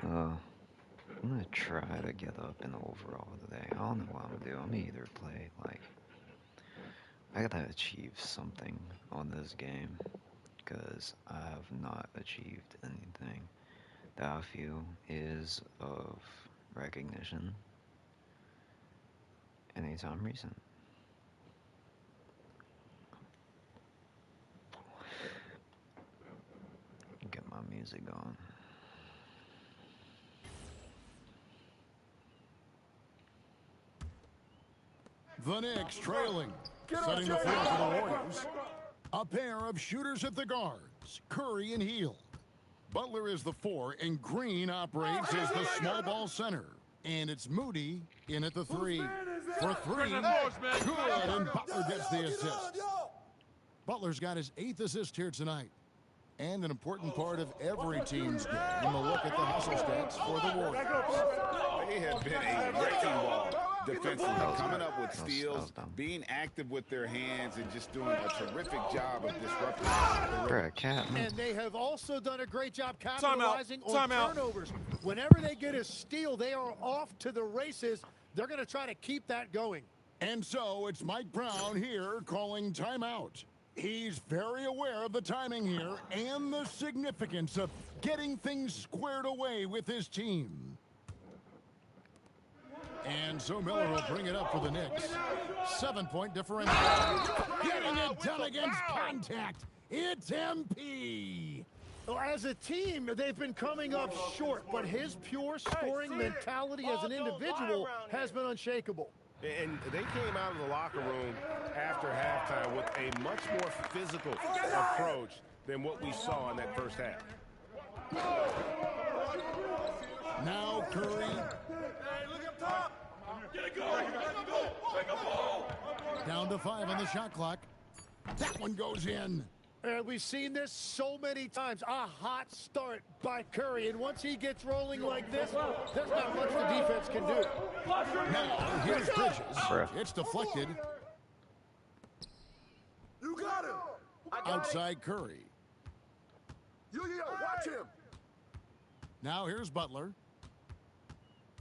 I'm gonna try to get up in the overall today. I don't know what I'm gonna do. I'm gonna either play, like, I gotta achieve something on this game, because I have not achieved anything that I feel is of recognition anytime recent. Get my music on. The Knicks trailing, setting the floor for the Warriors. A pair of shooters at the guards, Curry and Hield. Butler is the 4, and Green operates as the small ball center. And it's Moody in at the 3. For 3, good, and Butler gets the assist. Butler's got his 8th assist here tonight. And an important part of every team's game. And a look at the hustle stats for the Warriors. They have been a wrecking ball defensively, coming up with steals, being active with their hands, and just doing a terrific job of disrupting. Bruh, cat. And they have also done a great job capitalizing on Timeout. turnovers. Whenever they get a steal, they are off to the races. They're going to try to keep that going. And so it's Mike Brown here calling timeout. He's very aware of the timing here and the significance of getting things squared away with his team. And so Miller will bring it up for the Knicks. 7-point differential. Getting it done against contact. It's MP. Well, as a team, they've been coming up short, but his pure scoring mentality as an individual has been unshakable. And they came out of the locker room after halftime with a much more physical approach than what we saw in that first half. Now Curry. Hey, look up top. Get it going. Take a ball. Down to 5 on the shot clock. That one goes in. And we've seen this so many times. A hot start by Curry. And once he gets rolling like this, there's not much the defense can do. Now, here's Bridges. It's deflected. You got him. Outside Curry. Yo, watch him. Now here's Butler.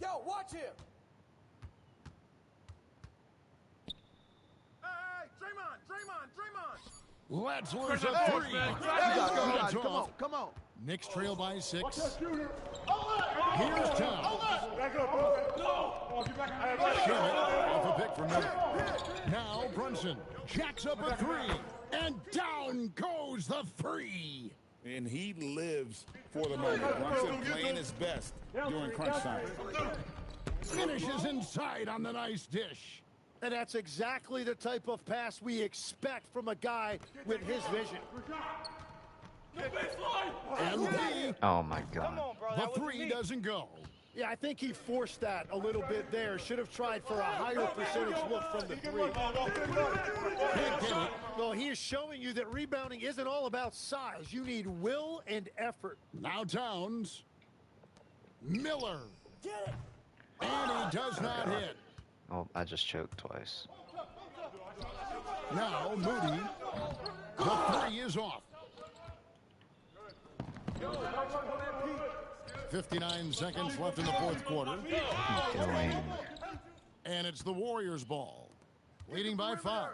Yo, watch him. Hey, Draymond. Letzler's a 3. Come on. Knicks trail by 6. Here's Towns. Sherritt off a pick from Miller. Now Brunson jacks up a 3. And down goes the 3. And he lives for the moment. Brunson playing his best during crunch time. Finishes inside on the nice dish. And that's exactly the type of pass we expect from a guy with his vision. MP. Oh my god. The 3 doesn't go. Yeah, I think he forced that a little bit there. Should have tried for a higher percentage look from the 3. Can't get it. Well, he is showing you that rebounding isn't all about size. You need will and effort. Now Towns. Miller. And he does not hit. Oh, I just choked twice. Now Moody. The 3 is off. 59 seconds left in the fourth quarter. Doing. And it's the Warriors' ball. Leading by 5.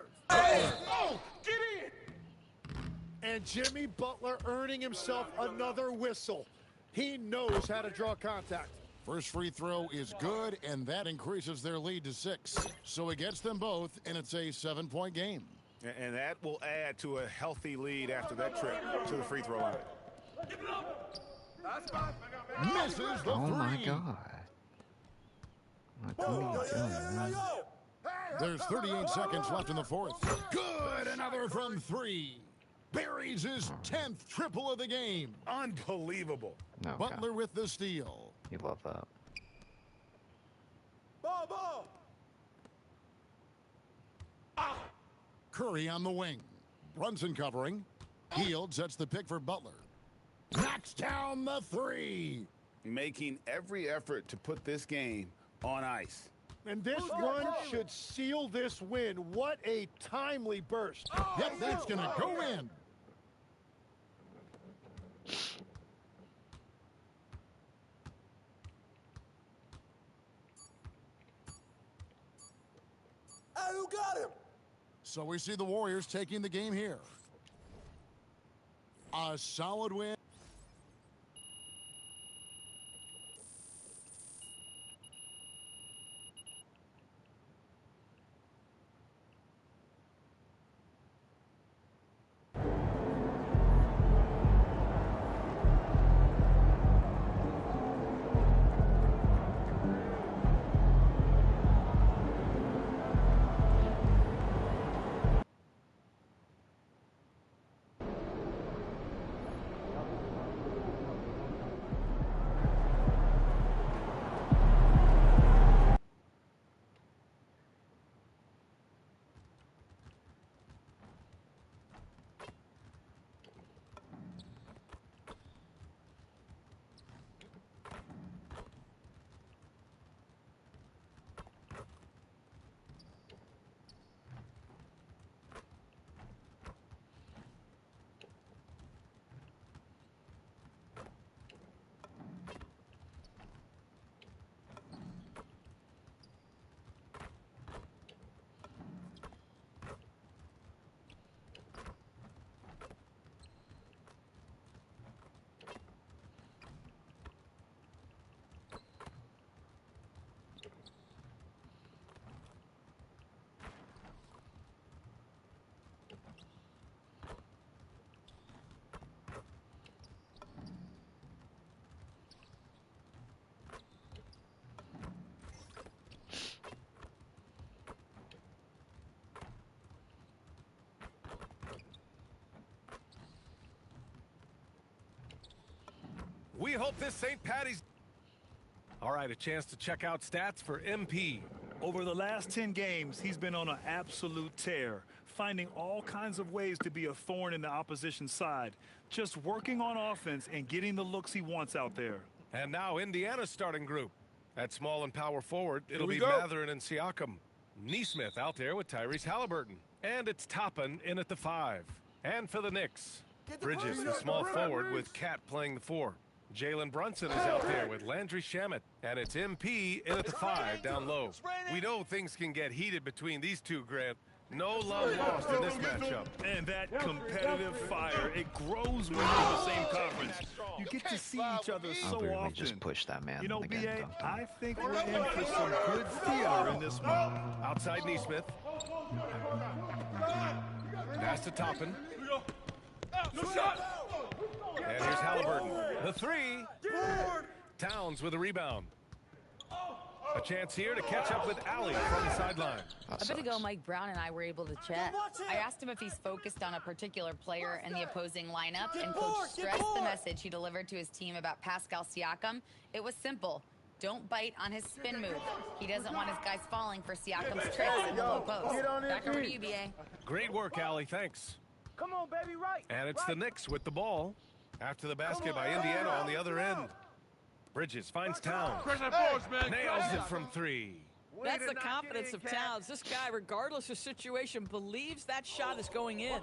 And Jimmy Butler earning himself another whistle. He knows how to draw contact. First free throw is good, and that increases their lead to 6. So it gets them both, and it's a 7-point game. And that will add to a healthy lead after that trip to the free throw line. Misses the 3. Oh my god. What are you doing, man? There's 38 seconds left in the fourth. Good, another from 3. Buries his 10th triple of the game. Unbelievable. No, Butler with the steal. you love that. Ball. Curry on the wing. Brunson covering. Hield sets the pick for Butler. Knocks down the 3. Making every effort to put this game on ice. And this run should seal this win. What a timely burst. Yep, that's going to go in. who got him. So we see the Warriors taking the game here. A solid win. We hope this St. Patty's... All right, a chance to check out stats for MP. Over the last 10 games, he's been on an absolute tear, finding all kinds of ways to be a thorn in the opposition's side, just working on offense and getting the looks he wants out there. And now Indiana's starting group. At small and power forward, it'll be Mathurin and Siakam. Neesmith out there with Tyrese Halliburton. And it's Toppin in at the 5. And for the Knicks, Bridges, the small forward, with Cat playing the 4. Jalen Brunson is out there with Landry Shamet. And it's MP in at the 5 down low. We know things can get heated between these two, Grant. No love lost in this matchup. And that competitive fire, it grows when you're in the same conference. You get to see each other so often. Just push that man. You know, BA, I think we're in for some good theater in this one. Outside Neesmith. Pass to Toppin. And here's Halliburton. The 3. Towns with a rebound. A chance here to catch up with Allie from the sideline. A bit ago, Mike Brown and I were able to chat. I asked him if he's focused on a particular player in the opposing lineup, and Coach stressed the message he delivered to his team about Pascal Siakam. It was simple. Don't bite on his spin move. He doesn't want his guys falling for Siakam's tricks in the low post. Back over to you, BA. Great work, Allie. Thanks. Come on, baby, right. And it's the Knicks with the ball. After the basket by Indiana on the other end. Bridges finds Towns. Nails it from 3. That's the confidence of Towns. This guy, regardless of situation, believes that shot is going in.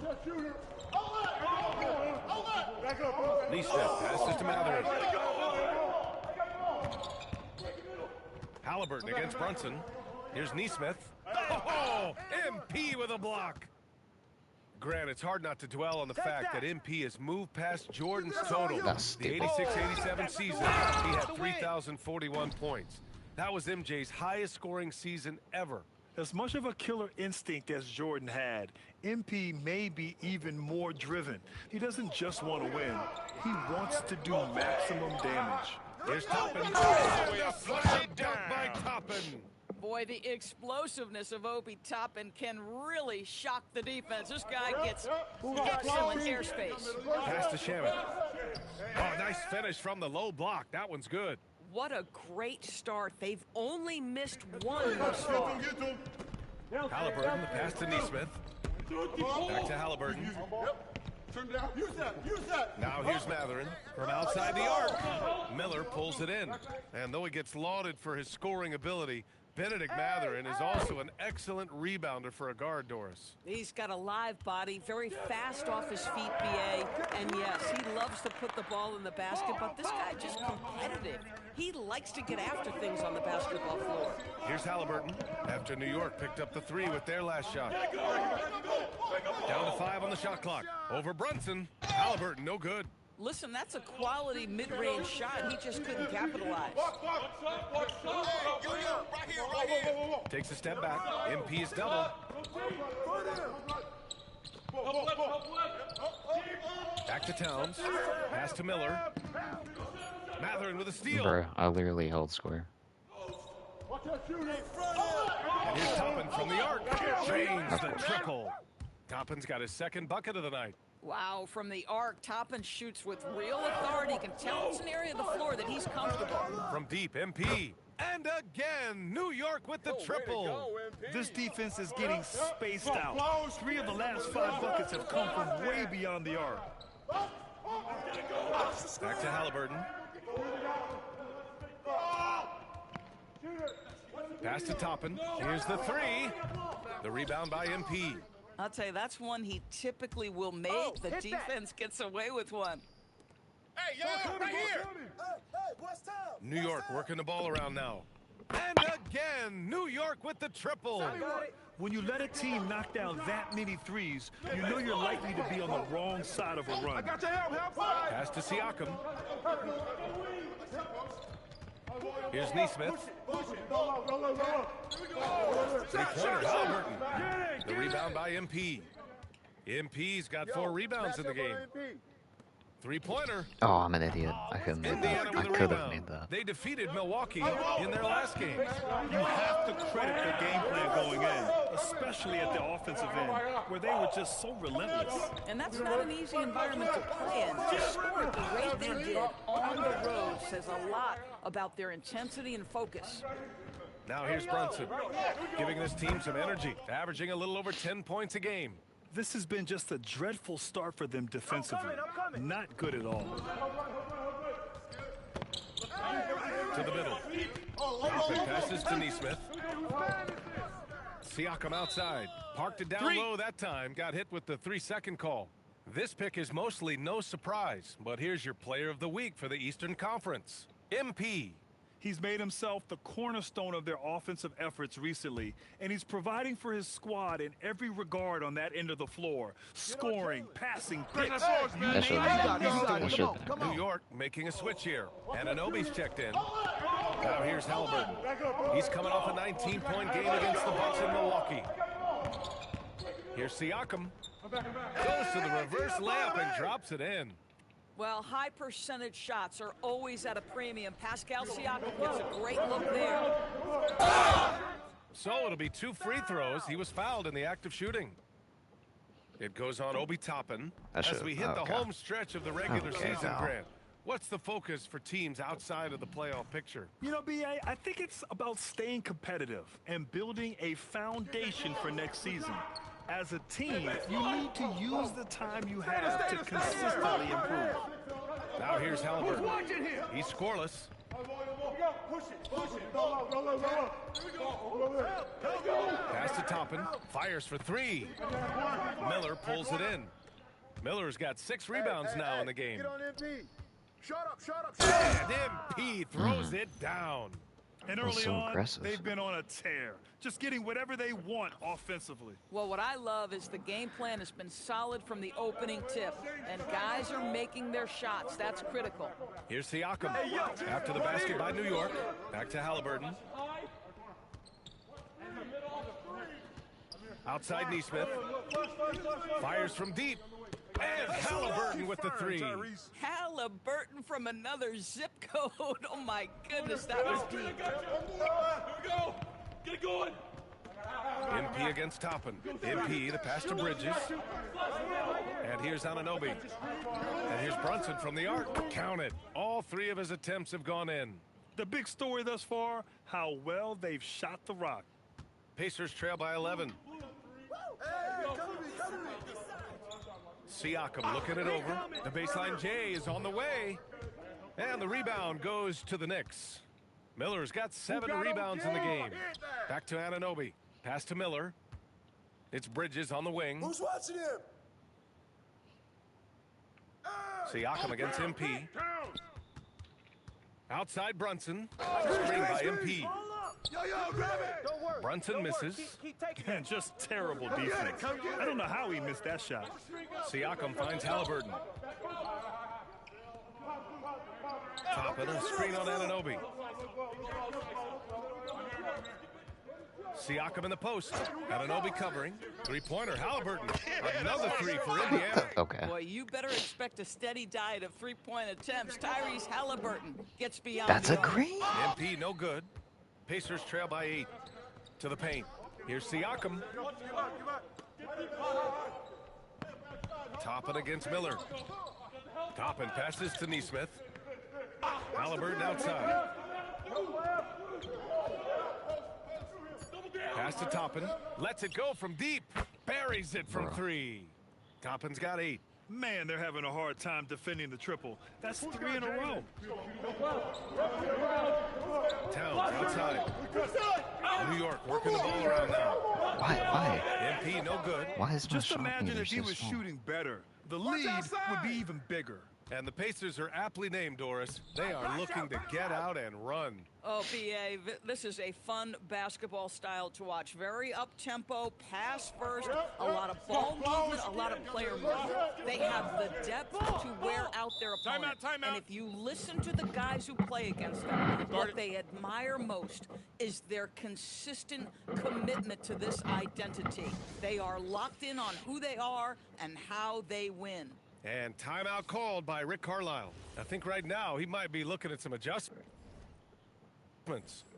Neesmith passes to Mathurin. Halliburton against Brunson. Here's Neesmith. Oh, MP with a block. Grant, it's hard not to dwell on the fact that MP has moved past Jordan's total. The 86-87 season, he had 3,041 points. That was MJ's highest scoring season ever. As much of a killer instinct as Jordan had, MP may be even more driven. He doesn't just want to win. He wants to do maximum damage. Here's Toppin. A flashy dunk by Toppin. Boy, the explosiveness of Obi Toppin can really shock the defense. This guy gets excellent airspace. Pass to Shamet. Oh, nice finish from the low block. That one's good. What a great start. They've only missed one thus far. Halliburton, the pass to Neesmith. Back to Halliburton. Use that. Now here's Mathurin from outside the arc. Miller pulls it in. And though he gets lauded for his scoring ability, Bennedict Mathurin is also an excellent rebounder for a guard, Doris. He's got a live body, very fast off his feet, BA. And yes, he loves to put the ball in the basket, but this guy just competitive. He likes to get after things on the basketball floor. Here's Haliburton after New York picked up the 3 with their last shot. Down to 5 on the shot clock. Over Brunson. Haliburton, no good. Listen, that's a quality mid-range shot. He just couldn't capitalize. Takes a step back. MP is doubled. Back to Towns. Pass to Miller. Mathurin with a steal. Bro, I literally held square. And here's Toppin from the arc. Drains the triple. Toppin's got his second bucket of the night. Wow, from the arc, Toppin shoots with real authority. You can tell it's an area of the floor that he's comfortable. From deep, MP. And again, New York with the triple. This defense is getting spaced out. 3 of the last 5 buckets have come from way beyond the arc. Back to Haliburton. Pass to Toppin. Here's the 3. The rebound by MP. I'll tell you, that's one he typically will make. The defense gets away with one. Hey, yo, right here. New York working the ball around now. And again, New York with the triple. When you let a team knock down that many threes, you know you're likely to be on the wrong side of a run. I got your help. Pass to Siakam. Here's Neesmith. Three-pointer, Haliburton. The rebound by MP. MP's got 4 rebounds in the game. Three-pointer. Oh, I'm an idiot. I couldn't make that. I could have made that. They defeated Milwaukee in their last game. You have to credit the game plan going in, especially at the offensive end, where they were just so relentless. And that's not an easy environment to play in. To score at the rate they did on the road says a lot about their intensity and focus. Now here's Brunson, giving this team some energy, averaging a little over 10 points a game. This has been just a dreadful start for them defensively. Not good at all. To the middle. Passes to Neesmith. Siakam outside. Parked it down low that time. Got hit with the 3-second call. This pick is mostly no surprise, but here's your player of the week for the Eastern Conference. MP. He's made himself the cornerstone of their offensive efforts recently, and he's providing for his squad in every regard on that end of the floor. Scoring, passing, picks. New York making a switch here. Anunoby's checked in. Now here's Haliburton. He's coming off a 19-point game against the Bucks in Milwaukee. Here's Siakam. Goes to the reverse layup and drops it in. Well, high percentage shots are always at a premium. Pascal Siakam gets a great look there. So it'll be 2 free throws. He was fouled in the act of shooting. It goes on Obi Toppin as we hit the home stretch of the regular season, Grant. What's the focus for teams outside of the playoff picture? You know, B.A., I think it's about staying competitive and building a foundation for next season. As a team, you need to use the time you have to consistently improve. Now here's Haliburton. He's scoreless. Pass to Toppin. Fires for 3. Miller pulls it in. Miller's got 6 rebounds now in the game. And MP throws it down. And early on, they've been on a tear, just getting whatever they want offensively. Well, what I love is the game plan has been solid from the opening tip, and guys are making their shots. That's critical. Here's Siakam after the basket by New York. Back to Haliburton. Outside Neesmith. Fires from deep. And Haliburton with the 3. Haliburton from another zip code. Oh, my goodness, that was deep. Here we go. Get it going. MP against Toppin. MP, the pass to Bridges. And here's Anunoby. And here's Brunson from the arc. Count it. All 3 of his attempts have gone in. The big story thus far, how well they've shot the rock. Pacers trail by 11. Siakam looking it over. The baseline J is on the way. And the rebound goes to the Knicks. Miller's got 7 rebounds in the game. Back to Anunoby. Pass to Miller. It's Bridges on the wing. Who's watching him? Siakam against MP. Outside Brunson. Screen by MP. Brunson misses. Man, just terrible defense. I don't know how he missed that shot. Siakam finds Haliburton. Toppin, a screen on Anunoby. Siakam in the post. Anunoby covering. Three-pointer, Haliburton. Another 3 for Indiana. Okay. Boy, you better expect a steady diet of three-point attempts. Tyrese Haliburton gets beyond. That's a green. MP no good. Pacers trail by 8. To the paint. Here's Siakam. Toppin against Miller. Toppin passes to Nesmith. Haliburton outside. Pass to Toppin. Lets it go from deep. Buries it from 3. Toppin's got 8. Man, they're having a hard time defending the triple. That's 3 in a row. Towns outside. New York working the ball around now. Why? MP no good. Why is my Just shot imagine meter if he so was small? shooting better. The lead would be even bigger. And the Pacers are aptly named, Doris. They are looking to get out and run. Oh, BA, this is a fun basketball style to watch. Very up-tempo, pass first, a lot of ball movement, a lot of player movement. They have the depth to wear out their opponent. Timeout. And if you listen to the guys who play against them, what they admire most is their consistent commitment to this identity. They are locked in on who they are and how they win. And timeout called by Rick Carlisle. I think right now he might be looking at some adjustments.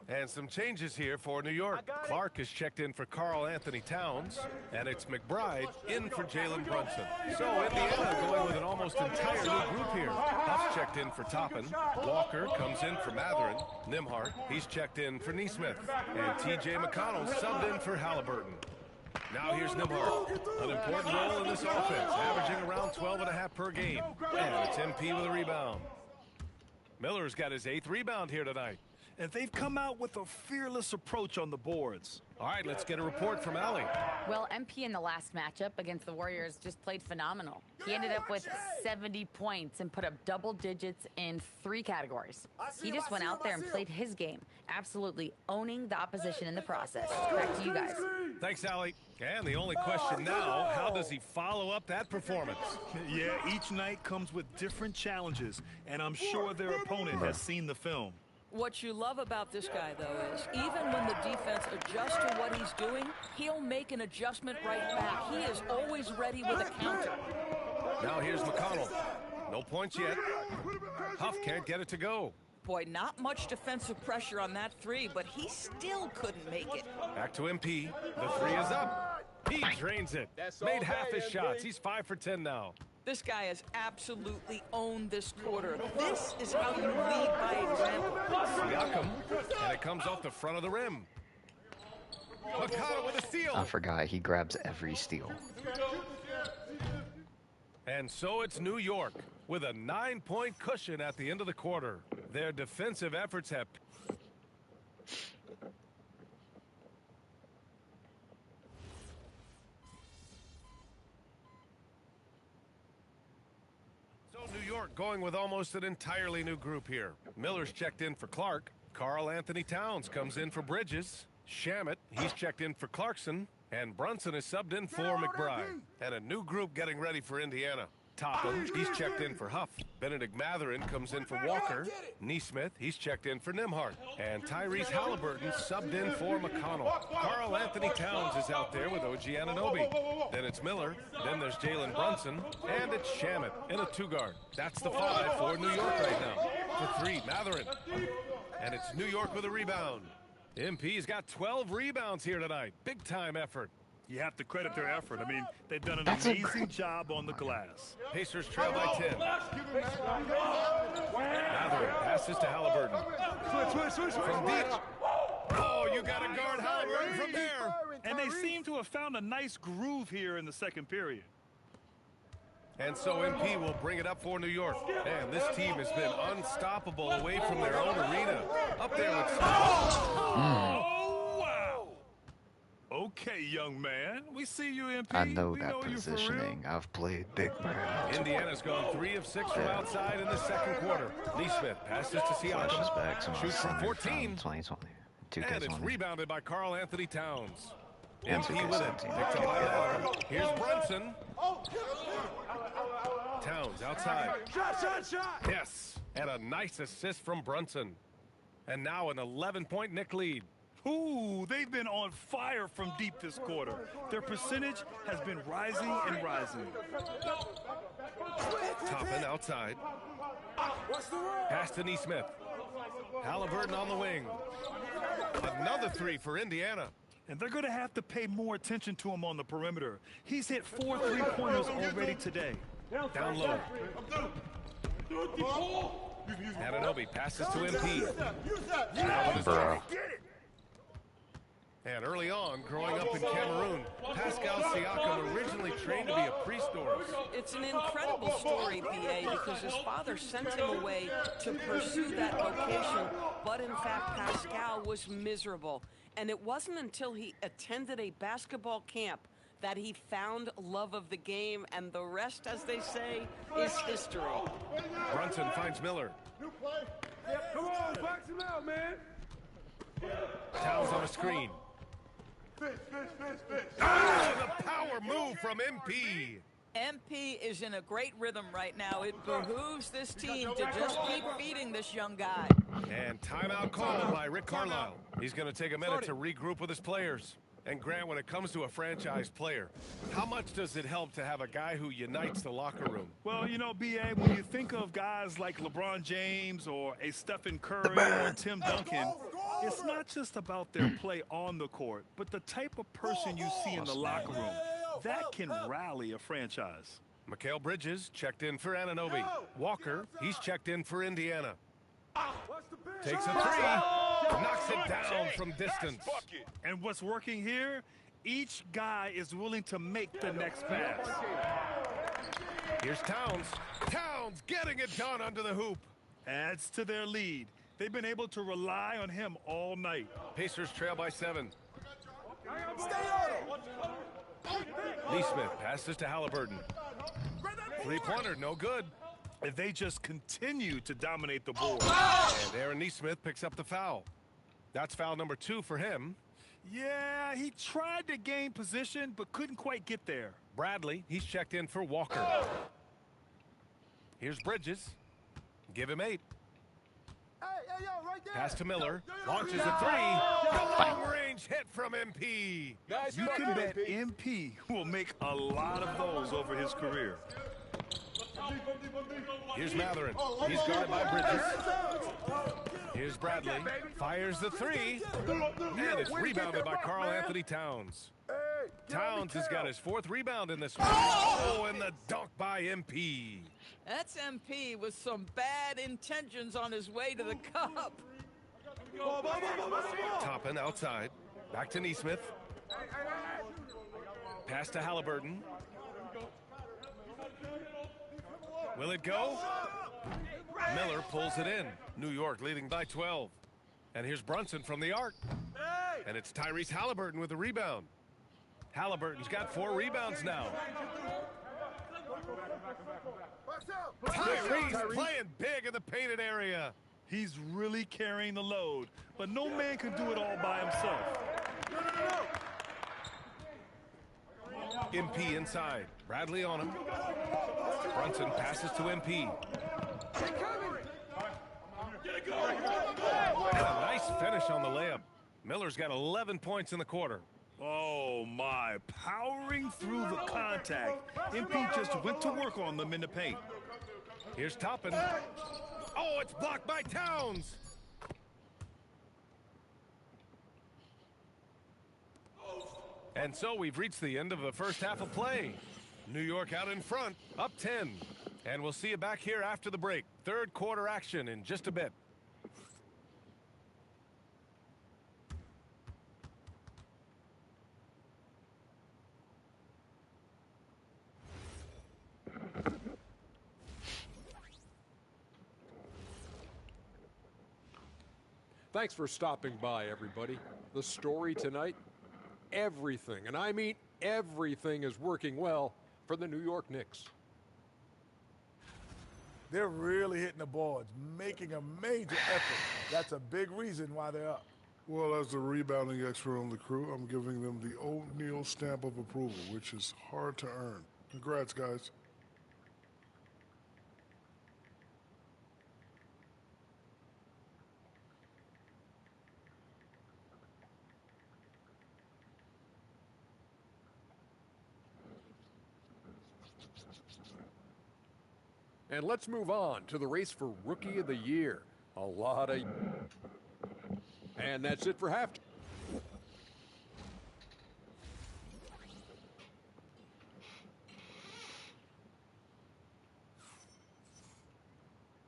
And some changes here for New York. Clark is checked in for Karl Anthony Towns. And it's McBride in for Jalen Brunson. So Indiana going with an almost entire new group here. Huff's checked in for Toppin. Walker comes in for Mathurin. Nembhard, he's checked in for Nesmith. And T.J. McConnell subbed in for Haliburton. Now here's Nembhard. An important role in this offense, averaging around 12.5 per game. And it's MP with a rebound. Miller's got his 8th rebound here tonight. And they've come out with a fearless approach on the boards. All right, let's get a report from Allie. Well, MP in the last matchup against the Warriors just played phenomenal. He ended up with 70 points and put up double digits in 3 categories. He just went out there and played his game, absolutely owning the opposition in the process. Back to you guys. Thanks, Allie. And the only question now, how does he follow up that performance? Yeah, each night comes with different challenges, and I'm sure their opponent has seen the film. What you love about this guy, though, is even when the defense adjusts to what he's doing, he'll make an adjustment right back. He is always ready with a counter. Now here's McConnell. No points yet. Huff can't get it to go. Boy, not much defensive pressure on that 3, but he still couldn't make it. Back to MP. The 3 is up. He drains it. Made half his shots. He's 5 for 10 now. This guy has absolutely owned this quarter. This is how you lead by example. Siakam, and it comes off the front of the rim. McConnell with a steal. I forgot, he grabs every steal. And so it's New York with a 9-point cushion at the end of the quarter. Their defensive efforts have... New York going with almost an entirely new group here. Miller's checked in for Clark. Karl Anthony Towns comes in for Bridges. Shamet, he's checked in for Clarkson. And Brunson is subbed in for McBride. And a new group getting ready for Indiana. Toppin, he's checked in for Huff. Benedict Mathurin comes in for Walker. Nesmith, he's checked in for Nembhard. And Tyrese Haliburton subbed in for McConnell. Karl Anthony Towns is out there with OG Anunoby. Then it's Miller. Then there's Jalen Brunson. And it's Shamet in a 2-guard. That's the 5 for New York right now. For 3, Mathurin. And it's New York with a rebound. MP's got 12 rebounds here tonight. Big time effort. You have to credit their effort. I mean, they've done an amazing job on the glass. Pacers trail by 10. Mathurin passes to Haliburton. From deep. Oh, you got to guard Haliburton from there. And they seem to have found a nice groove here in the second period. And so MP will bring it up for New York. And this team has been unstoppable away from their own arena. Up there with Hey, young man. We see you, MP. I know we that know positioning. I've played big man. Indiana's gone 3 of 6 from outside in the second quarter. Neesmith passes to Siakam. Back to Shoots from 14. 2020. And it's rebounded by Karl Anthony Towns. And MP with it. Picked up by Miller. Here's Brunson. Towns outside. Shot! Yes. And a nice assist from Brunson. And now an 11-point Knick lead. Ooh, they've been on fire from deep this quarter. Their percentage has been rising and rising. Toppin outside. Pass to Neesmith. Halliburton on the wing. Another 3 for Indiana. And they're going to have to pay more attention to him on the perimeter. He's hit 4 three-pointers already today. Down low. Anunoby passes to MP. Bro. And early on, growing up in Cameroon, Pascal Siakam originally trained to be a priest. It's an incredible story, BA, because his father sent him away to pursue that vocation, but in fact, Pascal was miserable. And it wasn't until he attended a basketball camp that he found love of the game, and the rest, as they say, is history. Brunson finds Miller. Come on, box him out, man. Towns on a screen. Fish. The power move from MP. MP is in a great rhythm right now. It behooves this team to just keep feeding this young guy. And timeout called by Rick Carlisle. He's going to take a minute to regroup with his players. And Grant, when it comes to a franchise player, how much does it help to have a guy who unites the locker room? Well, you know, BA, when you think of guys like LeBron James or a Stephen Curry or Tim Duncan, it's not just about their play on the court, but the type of person you see in the locker room. That can rally a franchise. Mikal Bridges checked in for Anunoby. Walker, he's checked in for Indiana. Takes a 3, knocks it down from distance. And what's working here, each guy is willing to make the next pass. Here's Towns. Towns getting it done under the hoop. Adds to their lead. They've been able to rely on him all night. Pacers trail by 7. Neesmith passes to Halliburton. Three-pointer, no good. And they just continue to dominate the board. And Aaron Neesmith picks up the foul. That's foul number 2 for him. Yeah, he tried to gain position, but couldn't quite get there. Bradley, he's checked in for Walker. Here's Bridges. Give him 8. Pass to Miller. Launches a 3. Long-range hit from MP. You can bet MP will make a lot of those over his career. Here's Matherin. He's guarded by Bridges. Here's Bradley. Fires the 3. And it's rebounded by Karl Anthony Towns. Towns has got his 4th rebound in this one. Oh, and the dunk by MP. That's MP with some bad intentions on his way to the cup. Toppin outside. Back to Neesmith. Pass to Halliburton. Will it go? Miller pulls it in. New York leading by 12. And here's Brunson from the arc. And it's Tyrese Halliburton with the rebound. Halliburton's got 4 rebounds now. Tyrese playing big in the painted area. He's really carrying the load, but no man can do it all by himself. MP inside. Bradley on him. Brunson passes to MP. And a nice finish on the layup. Miller's got 11 points in the quarter. Oh, my. Powering through the contact. MP just went to work on them in the paint. Here's Toppin. Oh, it's blocked by Towns. And so we've reached the end of the first half of play. New York out in front, up 10. And we'll see you back here after the break. Third quarter action in just a bit. Thanks for stopping by, everybody. The story tonight, everything, and I mean everything, is working well for the New York Knicks. They're really hitting the boards, making a major effort. That's a big reason why they're up. Well, as the rebounding expert on the crew, I'm giving them the O'Neal stamp of approval, which is hard to earn. Congrats, guys. And let's move on to the race for Rookie of the Year. A lot of... And that's it for half.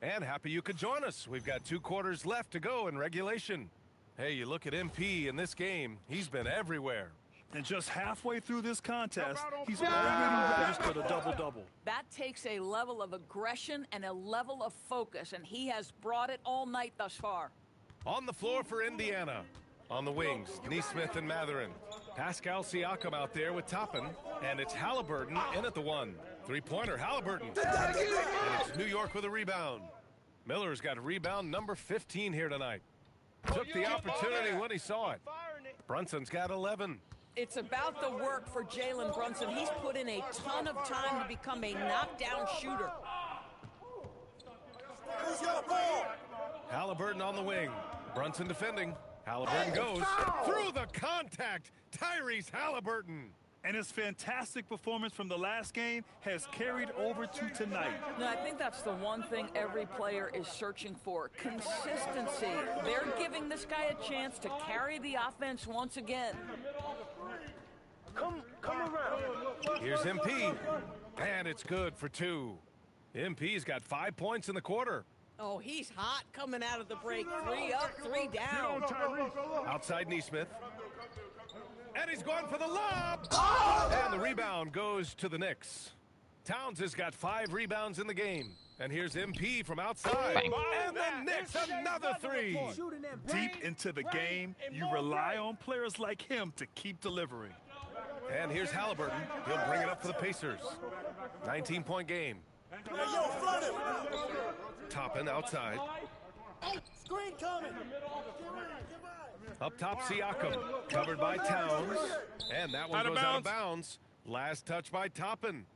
And happy you could join us. We've got 2 quarters left to go in regulation. Hey, you look at MP in this game, he's been everywhere. And just halfway through this contest, he's already registered a double-double. That takes a level of aggression and a level of focus, and he has brought it all night thus far. On the floor for Indiana. On the wings, Neesmith and Mathurin. Pascal Siakam out there with Toppin. And it's Halliburton in at the 1. 3-pointer, Halliburton. And it's New York with a rebound. Miller's got rebound number 15 here tonight. Took the opportunity when he saw it. Brunson's got 11. It's about the work for Jalen Brunson. He's put in a ton of time to become a knockdown shooter. Halliburton on the wing. Brunson defending. Halliburton goes through the contact. Tyrese Halliburton. And his fantastic performance from the last game has carried over to tonight. No, I think that's the one thing every player is searching for. Consistency. They're giving this guy a chance to carry the offense once again. Come around. Here's MP. And it's good for 2. MP's got 5 points in the quarter. Oh, he's hot coming out of the break. 3 up, 3 down. Outside Neesmith. And he's going for the lob. And the rebound goes to the Knicks. Towns has got 5 rebounds in the game. And here's MP from outside. And the Knicks, another 3. Deep into the game, you rely on players like him to keep delivering. And here's Halliburton. He'll bring it up for the Pacers. 19-point game. Toppin outside. Screen coming. Up top, Siakam. Covered by Towns. And that one goes out of bounds. Last touch by Toppin.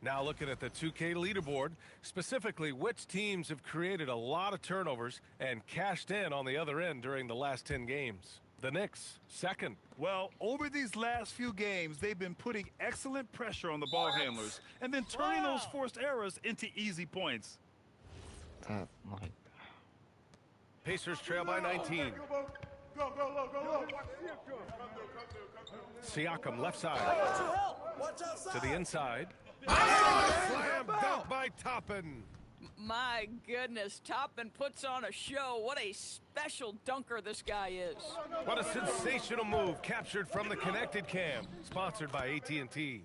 Now looking at the 2K leaderboard, specifically which teams have created a lot of turnovers and cashed in on the other end during the last 10 games. The Knicks, second. Well, over these last few games, they've been putting excellent pressure on the ball handlers and then turning those forced errors into easy points. Pacers trail by 19. Siakam left side. To the inside. Slam dunk by Toppin. My goodness, Toppin puts on a show. What a special dunker this guy is. What a sensational move captured from the Connected Cam, sponsored by AT&T.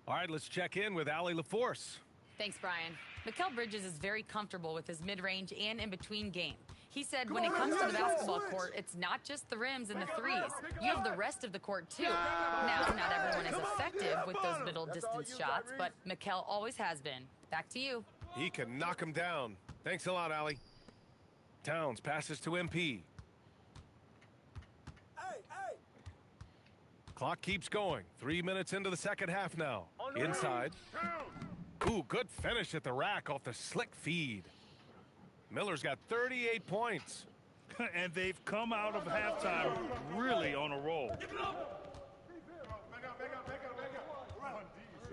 All right, let's check in with Allie LaForce. Thanks, Brian. Mikal Bridges is very comfortable with his mid-range and in-between game. He said when it comes to the basketball court, it's not just the rims and the threes. You have the rest of the court, too. Now, not everyone is effective with those middle-distance shots, but Mikal always has been. Back to you. He can knock him down. Thanks a lot, Allie. Towns passes to MP. Clock keeps going. 3 minutes into the second half now. Inside. Ooh, good finish at the rack off the slick feed. Miller's got 38 points. And they've come out of halftime really on a roll.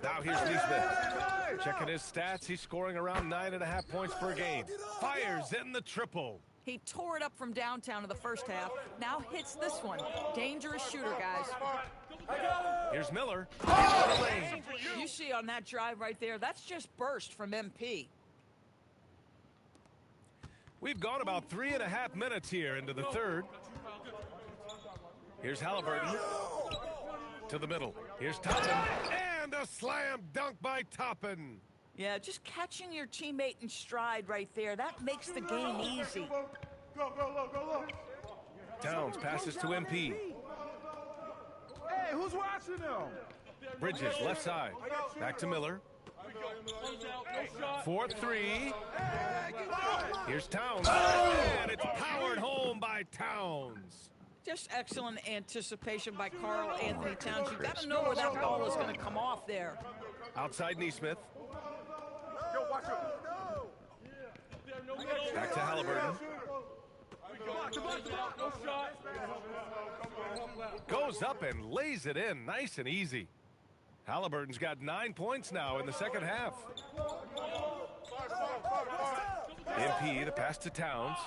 Now here's Neesmith. Checking his stats, he's scoring around 9.5 points per game. Fires in the triple. He tore it up from downtown in the first half. Now hits this one. Dangerous shooter, guys. Here's Miller. You see on that drive right there, that's just burst from MP. We've gone about 3.5 minutes here into the third. Here's Halliburton. To the middle. Here's Toppin. And a slam dunk by Toppin. Yeah, just catching your teammate in stride right there. That makes the game easy. Towns passes to MP. Bridges, left side. Back to Miller. 4-3. Here's Towns. And it's powered home by Towns. Just excellent anticipation by Karl Anthony Towns. You've got to know where that ball is going to come off there. Outside Neesmith. Back to Haliburton. Goes up and lays it in nice and easy. Haliburton's got 9 points now in the second half. MP, the pass to Towns.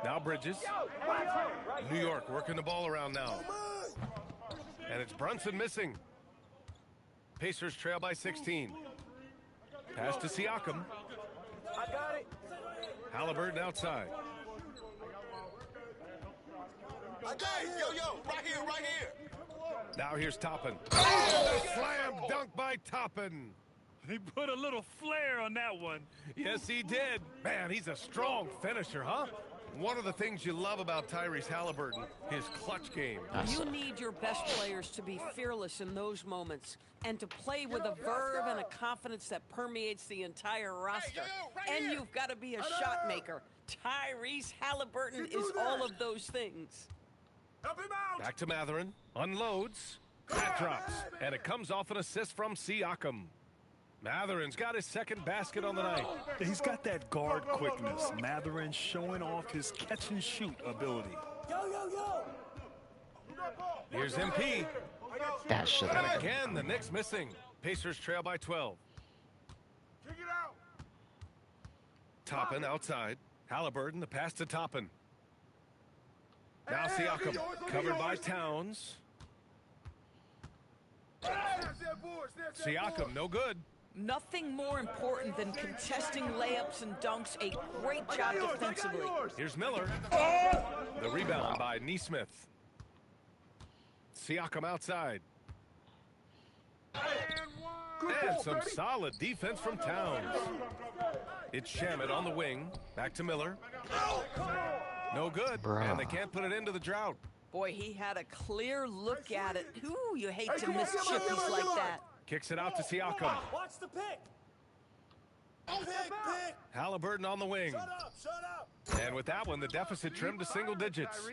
Now Bridges. New York working the ball around now. And it's Brunson missing. Pacers trail by 16. Pass to Siakam. Haliburton outside. Right here. Now here's Toppin. Oh, slam dunk by Toppin. He put a little flair on that one. Yes, he did. Man, he's a strong finisher, huh? One of the things you love about Tyrese Haliburton, his clutch game. You need your best players to be fearless in those moments and to play with a verve and a confidence that permeates the entire roster. And you've got to be a shot maker. Tyrese Haliburton is all of those things. Back to Mathurin. Unloads. That drops. And it comes off an assist from Siakam. Mathurin's got his second basket on the night. He's got that guard quickness. Mathurin showing off his catch-and-shoot ability. Here's MP. That should And have again, the Knicks missing. Pacers trail by 12. Toppin outside. Haliburton, the pass to Toppin. Now Siakam, covered by Towns. Siakam, no good. Nothing more important than contesting layups and dunks. A great job defensively. Here's Miller. The rebound by Neesmith. Siakam outside. And some solid defense from Towns. It's Shamet on the wing. Back to Miller. No good. And they can't put it into the drought. Boy, he had a clear look at it. Ooh, you hate to miss chippies like that. Kicks it out to Siakam. Watch the pick. Haliburton on the wing. And with that one, the deficit trimmed to single digits.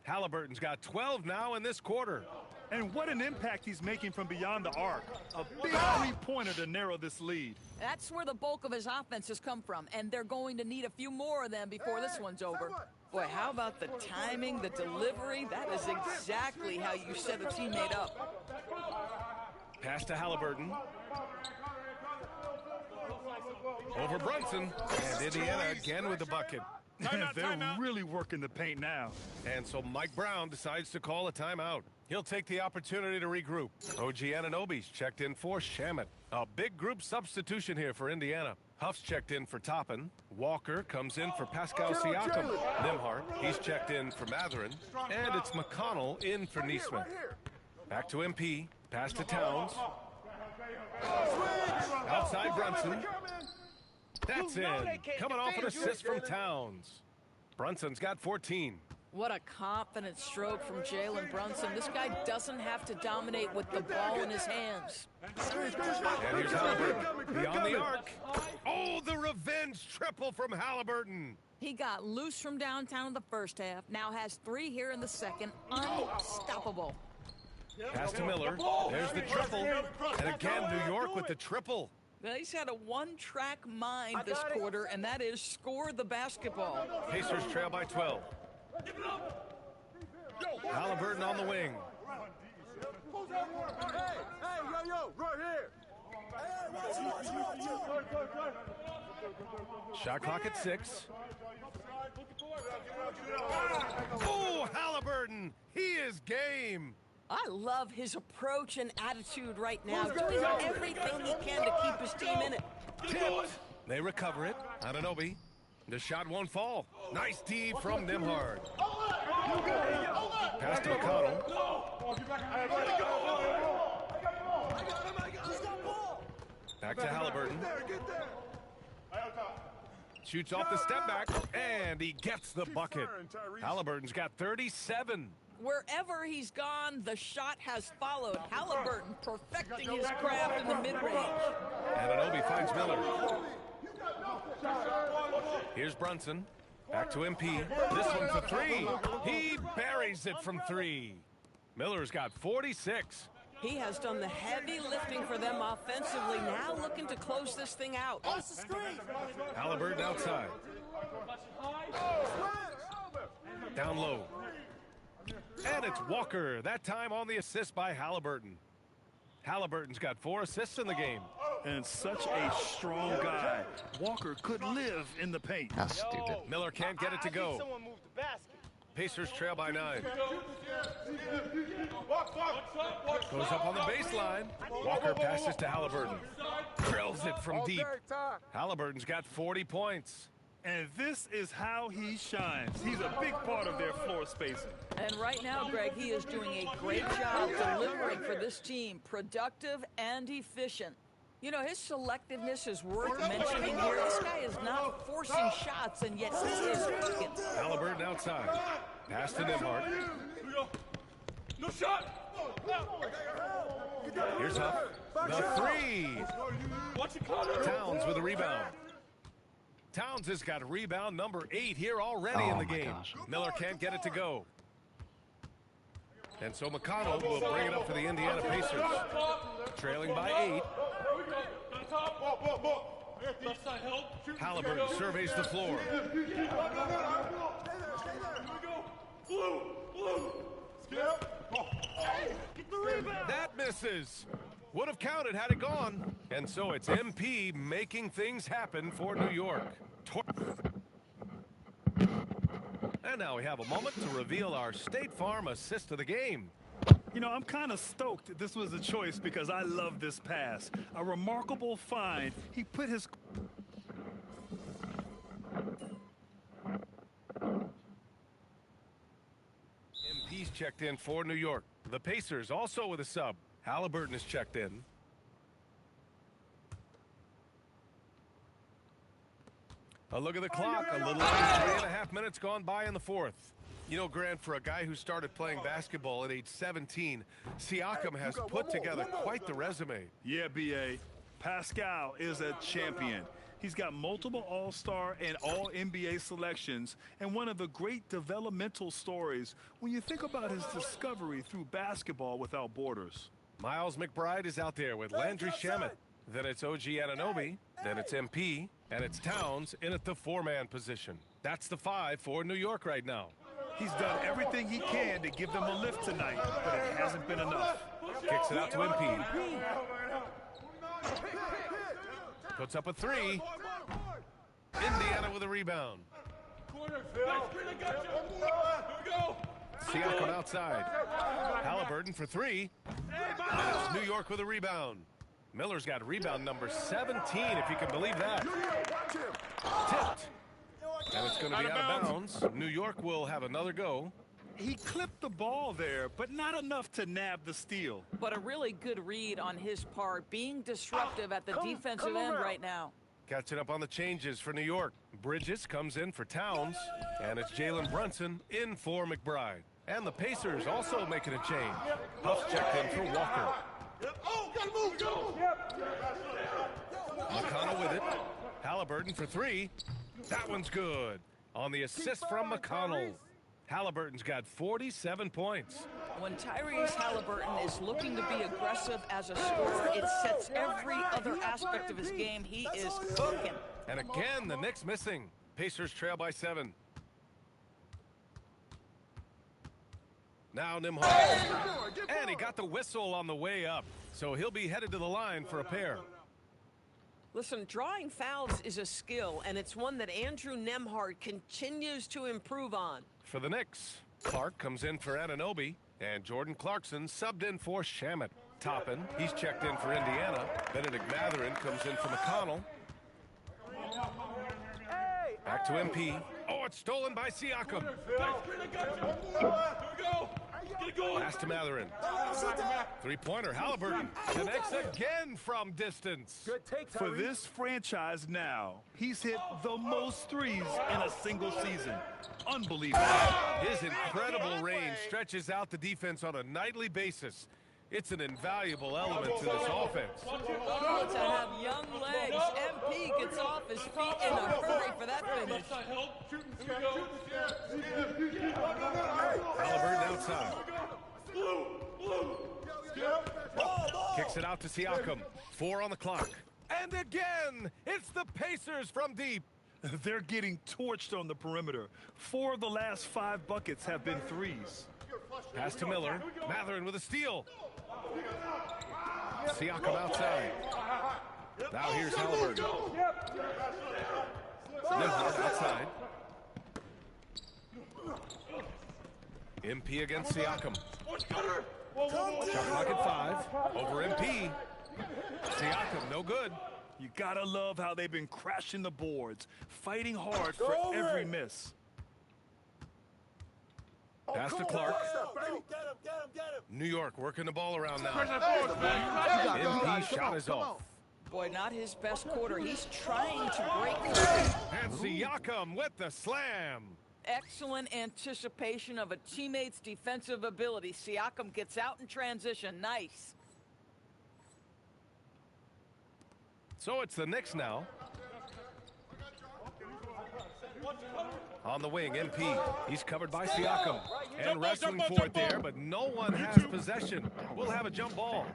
Haliburton's got 12 now in this quarter. And what an impact he's making from beyond the arc. A big three-pointer to narrow this lead. That's where the bulk of his offense has come from, and they're going to need a few more of them before this one's over. Boy, how about the timing, the delivery? That is exactly how you set a teammate up. Pass to Haliburton. Over Brunson. And Indiana again with the bucket. They're really working the paint now. And so Mike Brown decides to call a timeout. He'll take the opportunity to regroup. OG Anunoby's checked in for Shamet. A big group substitution here for Indiana. Huff's checked in for Toppin. Walker comes in for Pascal Siakam. Nembhard, he's checked in for Mathurin. And it's McConnell in for Neesmith. Back to MP. Pass to Towns. Outside Brunson. That's in. Coming off an assist from Towns. Brunson's got 14. What a confident stroke from Jalen Brunson. This guy doesn't have to dominate with the ball in his hands. And here's Haliburton. Beyond the arc. Oh, the revenge triple from Haliburton. He got loose from downtown in the first half. Now has 3 here in the second. Unstoppable. Pass to Miller. There's the triple. And again, New York with the triple. Well, he's had a one-track mind this quarter, and that is score the basketball. Pacers trail by 12. Haliburton on the wing. Right here. Shot clock at 6. Oh, Haliburton. He is game. I love his approach and attitude right now, doing everything he can to keep his team in it. Tipped. They recover it. Anunoby. The shot won't fall. Nice D from Nembhard. Pass to McConnell. Back to Haliburton. Shoots off the step back, and he gets the bucket. Haliburton's got 37. Wherever he's gone, the shot has followed. Halliburton perfecting his craft in the mid-range. Anunoby finds Miller. Here's Brunson. Back to MP. This one for three. He buries it from three. Miller's got 46. He has done the heavy lifting for them offensively, now looking to close this thing out. Halliburton outside. Down low. And it's Walker, that time on the assist by Halliburton. Halliburton's got 4 assists in the game. And such a strong guy. Walker could live in the paint. How stupid. Miller can't get it to go. Pacers trail by 9. Goes up on the baseline. Walker passes to Halliburton. Drills it from deep. Halliburton's got 40 points. And this is how he shines. He's a big part of their floor spacing. And right now, Greg, he is doing a great job delivering for this team. Productive and efficient. You know, his selectiveness is worth mentioning here. This guy is not forcing shots, and yet he is cooking. Halliburton outside. Pass to Nembhard. No shot. Here's Huff. The three. Towns with a rebound. Towns has got rebound number 8 here already in the game. Gosh. Miller can't get it to go. And so McConnell will bring it up for the Indiana Pacers. Trailing by 8. Halliburton surveys the floor. That misses. Would have counted had it gone. And so it's MP making things happen for New York. And now we have a moment to reveal our State Farm assist of the game. You know, I'm kind of stoked this was a choice because I love this pass. A remarkable find. He put his... MP's checked in for New York. The Pacers also with a sub. Halliburton is checked in. A look at the clock. A little over 3.5 minutes gone by in the fourth. You know, Grant, for a guy who started playing basketball at age 17, Siakam has put together quite the resume. Yeah, B.A. Pascal is a champion. He's got multiple All-Star and All-NBA selections, and one of the great developmental stories when you think about his discovery through basketball without borders. Miles McBride is out there with Landry Shamet. Then it's OG Anunoby. Then it's MP. And it's Towns in at the 4-man position. That's the 5 for New York right now. He's done everything he can to give them a lift tonight, but it hasn't been enough. Kicks it out to MP. Puts up a 3. Indiana with a rebound. Siakam outside. Halliburton for 3. That's New York with a rebound. Miller's got rebound number 17, if you can believe that. Tipped. And it's going to be out of bounds. New York will have another go. He clipped the ball there, but not enough to nab the steal. But a really good read on his part, being disruptive at the defensive end right now. Catching up on the changes for New York. Bridges comes in for Towns, and it's Jalen Brunson in for McBride. And the Pacers also making a change. Huff's checked in for Walker. McConnell with it. Halliburton for 3. That one's good. On the assist from McConnell. Halliburton's got 47 points. When Tyrese Halliburton is looking to be aggressive as a scorer, it sets every other aspect of his game. He is cooking. And again, the Knicks missing. Pacers trail by 7. Now Nembhard. And he got the whistle on the way up. So he'll be headed to the line for a pair. Listen, drawing fouls is a skill, and it's one that Andrew Nembhard continues to improve on. For the Knicks, Clark comes in for Anunoby, and Jordan Clarkson subbed in for Shamet. Toppin, he's checked in for Indiana. Benedict Mathurin comes in for McConnell. Back to MP. Oh, it's stolen by Siakam. Pass to Mathurin. Three-pointer, Haliburton connects again from distance. Good take, For this franchise now, he's hit the most threes in a single season. Unbelievable. His incredible range stretches out the defense on a nightly basis. It's an invaluable element to this offense. Oh, to have young legs. MP gets off his feet in a hurry for that finish. Haliburton outside. Kicks it out to Siakam. 4 on the clock. And again, it's the Pacers from deep. They're getting torched on the perimeter. 4 of the last 5 buckets have been threes. Pass to Miller. Mathurin with a steal. Siakam outside. Now here's Haliburton. Lillard outside. MP against Siakam. Shot clock at 5. Over MP. Siakam, no good. You gotta love how they've been crashing the boards, fighting hard for every miss. Pass to Clark. New York working the ball around now. MP shot is off. Boy, not his best quarter. He's trying to break through. And Siakam with the slam. Excellent anticipation of a teammate's defensive ability. Siakam gets out in transition. Nice. So it's the Knicks now. On the wing, MP. He's covered by Siakam. And wrestling for it there, but no one has possession. We'll have a jump ball.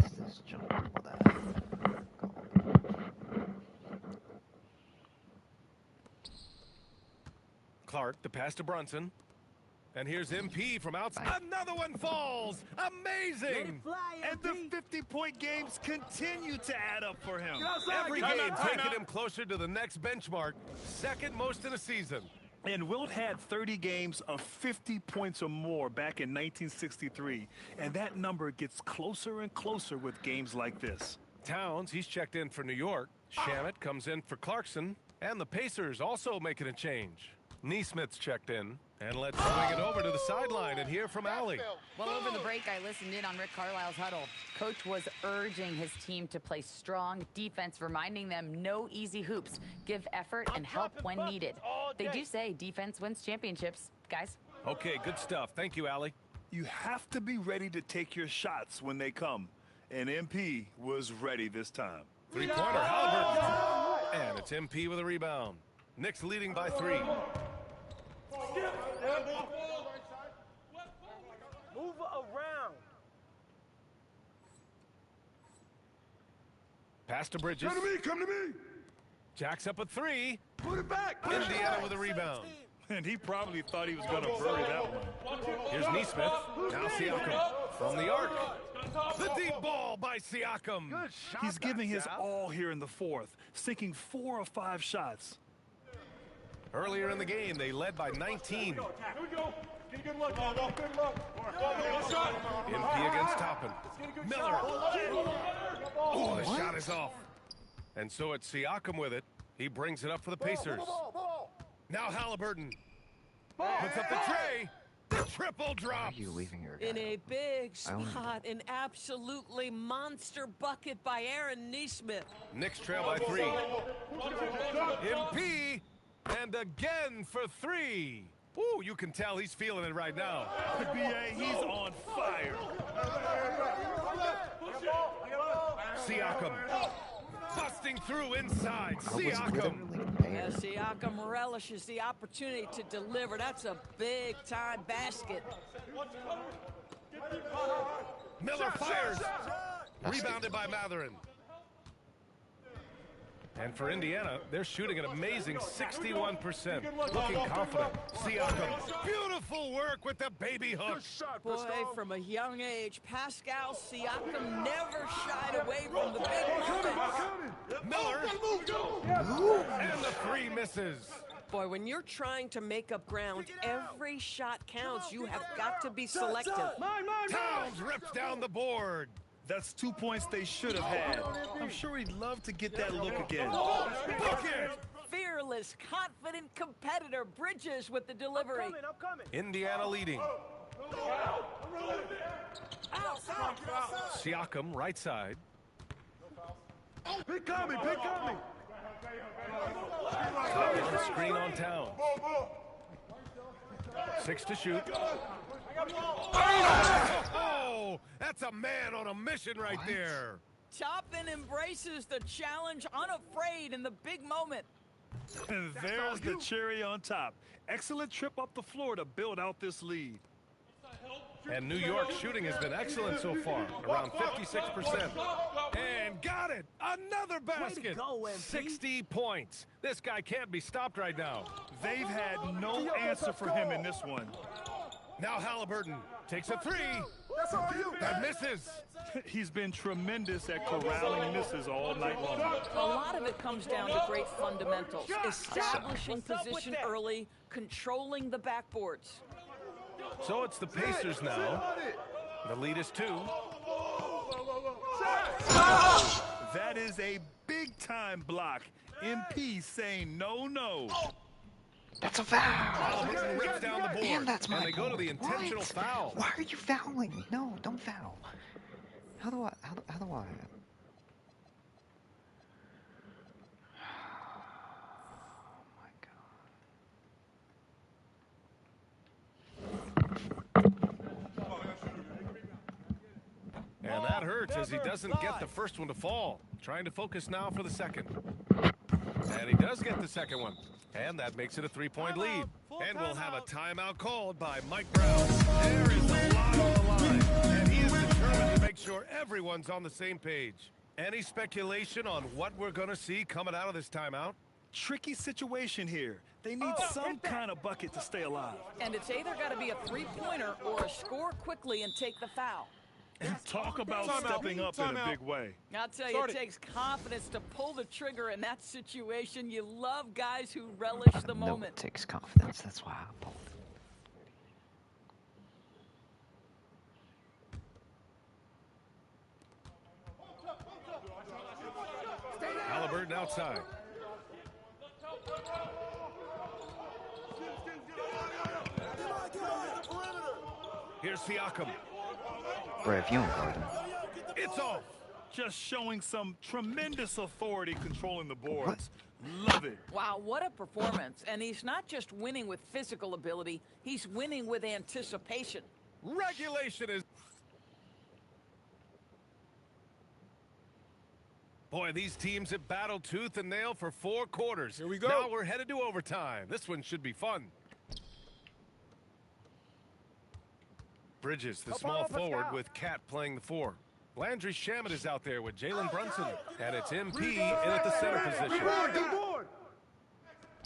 Clark, the pass to Brunson. And here's MP from outside. Another one falls. Amazing. And the 50-point games continue to add up for him. Every game taking him closer to the next benchmark. Second most in a season. And Wilt had 30 games of 50 points or more back in 1963. And that number gets closer and closer with games like this. Towns, he's checked in for New York. Shamet comes in for Clarkson. And the Pacers also making a change. Neesmith's checked in. And let's swing it over to the sideline and hear from Allie. Well, over the break, I listened in on Rick Carlisle's huddle. Coach was urging his team to play strong defense, reminding them no easy hoops, give effort, and help when needed. They do say defense wins championships, guys. Okay, good stuff. Thank you, Allie. You have to be ready to take your shots when they come. And MP was ready this time. Three-pointer, Haliburton. And it's MP with a rebound. Knicks leading by 3. Move around. Pass to Bridges. Come to me, come to me. Jacks up a 3. Put it back. Indiana with a rebound. And he probably thought he was going to bury that one. Here's Neesmith. Now Siakam from the arc. The deep ball by Siakam. Good shot. He's giving his all here in the fourth, sinking 4 of 5 shots. Earlier in the game, they led by 19. Here we go. Get a good look. Good look. MP against Toppin. Miller. Oh, the shot is off. And so it's Siakam with it. He brings it up for the Pacers. Now Haliburton puts up the tray. The triple drop. Are you leaving your In a big spot, an absolutely monster bucket by Aaron Neesmith. Knicks trail by 3. MP. And again for 3. Ooh, you can tell he's feeling it right now. BA, he's on fire. Siakam busting through inside. Siakam. Siakam relishes the opportunity to deliver. That's a big-time basket. Miller fires. Rebounded by Mathurin. And for Indiana, they're shooting an amazing 61%. Looking confident. Siakam. Beautiful work with the baby hook. Boy, from a young age, Pascal Siakam never shied away from the big moments. Miller. And the 3 misses. Boy, when you're trying to make up ground, every shot counts. You have got to be selective. Towns rips down the board. That's 2 points they should have had. I'm sure he'd love to get that look again. Bucket! Fearless, confident competitor Bridges with the delivery. Indiana leading. Siakam, right side. Pick on me, pick on me. The screen on Town. 6 to shoot. Oh, that's a man on a mission right there. Toppin embraces the challenge unafraid in the big moment. And there's the cherry on top. Excellent trip up the floor to build out this lead. And New York's shooting has been excellent so far, around 56%. And got it! Another basket! Go, MP. 60 points. This guy can't be stopped right now. They've had no answer for him in this one. Now Halliburton takes a 3. That's all you. That misses. He's been tremendous at corralling misses all night long. A lot of it comes down to great fundamentals. Establishing position early, controlling the backboards. So it's the Pacers now. The lead is 2. That is a big-time block. MP saying no. That's a foul. Halliburton rips down the board. Damn, that's my and they go to the intentional what? foul. Why are you fouling? No, don't foul. How do I? How do I? And that hurts as he doesn't get the first one to fall. Trying to focus now for the second. And he does get the second one. And that makes it a 3-point lead. And we'll have a timeout called by Mike Brown. There is a lot on the line. And he is determined to make sure everyone's on the same page. Any speculation on what we're going to see coming out of this timeout? Tricky situation here. They need some kind of bucket to stay alive. And it's either got to be a three-pointer or a score quickly and take the foul. And talk about stepping up in a big way. I'll tell you, it takes confidence to pull the trigger in that situation. You love guys who relish the moment. No, it takes confidence. That's why I pulled it. Halliburton outside. Here's Siakam. Bro, if you don't guard him. It's off. Just showing some tremendous authority controlling the boards. Love it. Wow, what a performance. And he's not just winning with physical ability, he's winning with anticipation. Regulation is... Boy, these teams have battled tooth and nail for 4 quarters. Here we go. Now we're headed to overtime. This one should be fun. Bridges, the small forward, with Cat playing the 4. Landry Shamet is out there with Jalen Brunson. And it's MP in at the center position.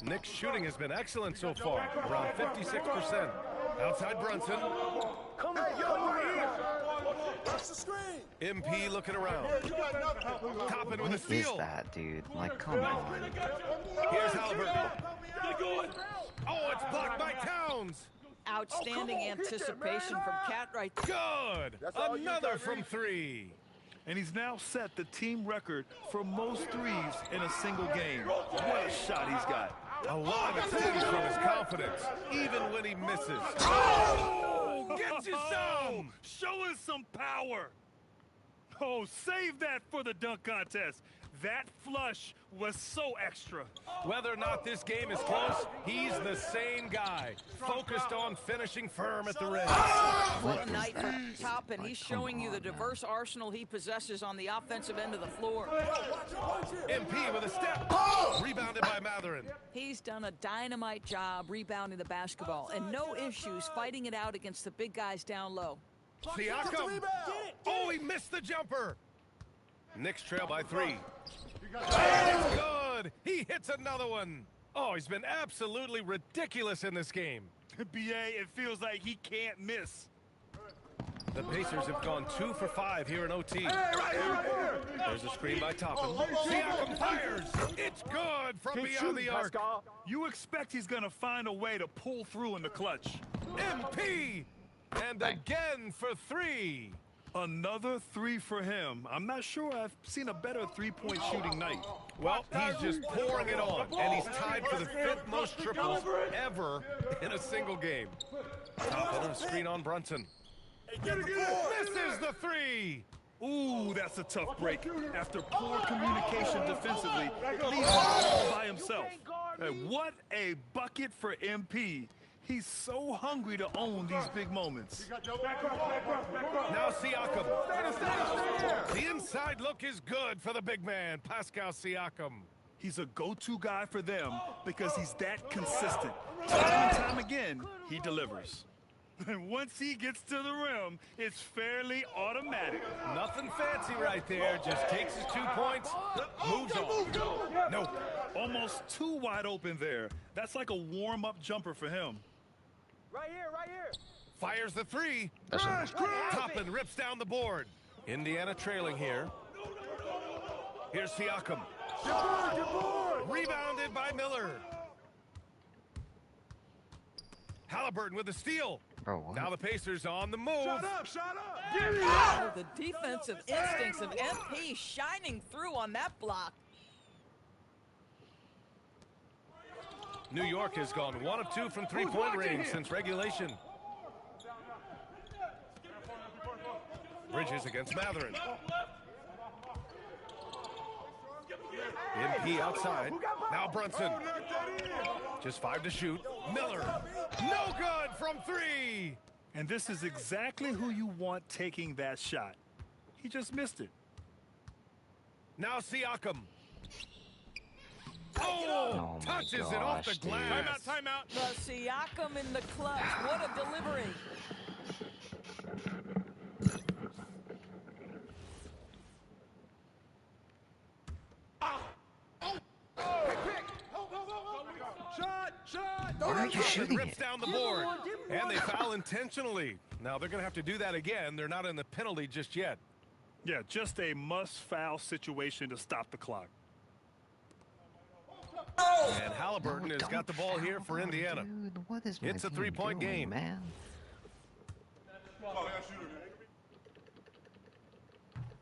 Nick's shooting has been excellent so far, around 56%. Outside Brunson. MP looking around. Toppin with a steal. What is that, dude? Like, come on. Here's Halliburton. Oh, it's blocked by Towns. Outstanding anticipation from Cat right there. Good. Another from 3. And he's now set the team record for most threes in a single game. What a shot he's got. A lot of it stems from his confidence, even when he misses. Oh, get you some! Show us some power. Oh, save that for the dunk contest. That flush was so extra. Whether or not this game is close, he's the same guy, focused on finishing firm at the rim. What a night for Toppin. He's showing you the diverse arsenal he possesses on the offensive end of the floor. MP with a step. Rebounded by Mathurin. He's done a dynamite job rebounding the basketball, and no issues fighting it out against the big guys down low. Siakam. Oh, he missed the jumper. Knicks trail by 3. It's good. He hits another one. Oh, he's been absolutely ridiculous in this game. BA, it feels like he can't miss. The Pacers have gone 2 for 5 here in OT. There's a screen by Toppin. Siakam fires. It's good from beyond the arc. You expect he's going to find a way to pull through in the clutch. MP. And again for 3. Another three for him. I'm not sure I've seen a better three-point shooting night. Well, he's just pouring it on, and he's tied for the 5th most triples ever in a single game. Top of the screen on Brunson. Misses the three. Ooh, that's a tough break. After poor communication defensively, leaves him all by himself. And what a bucket for MP. He's so hungry to own these big moments. Now Siakam. The inside look is good for the big man, Pascal Siakam. He's a go-to guy for them because he's that consistent. Time and time again, he delivers. And once he gets to the rim, it's fairly automatic. Nothing fancy right there. Just takes his 2 points, moves on. Nope. Almost too wide open there. That's like a warm-up jumper for him. Right here, right here. Fires the three. Toppin rips down the board. Indiana trailing here. Here's Siakam. Rebounded by Miller. Halliburton with the steal. Bro, now the Pacers on the move. Shut up. Oh, the defensive instincts of MP shining through on that block. New York has gone 1 of 2 from three-point range since regulation. Bridges against Matherin. MP outside. Now Brunson. Just 5 to shoot. Miller. No good from 3. And this is exactly who you want taking that shot. He just missed it. Now Siakam. Oh, touches it off the glass. Timeout. The Siakam in the clutch. What a delivery. Shot. Why are you shooting rips it? down the board. And they foul intentionally. Now they're going to have to do that again. They're not in the penalty just yet. Yeah, just a must-foul situation to stop the clock. And Halliburton has got the ball here for Indiana. Dude, what is my It's a team three-point doing, game. man.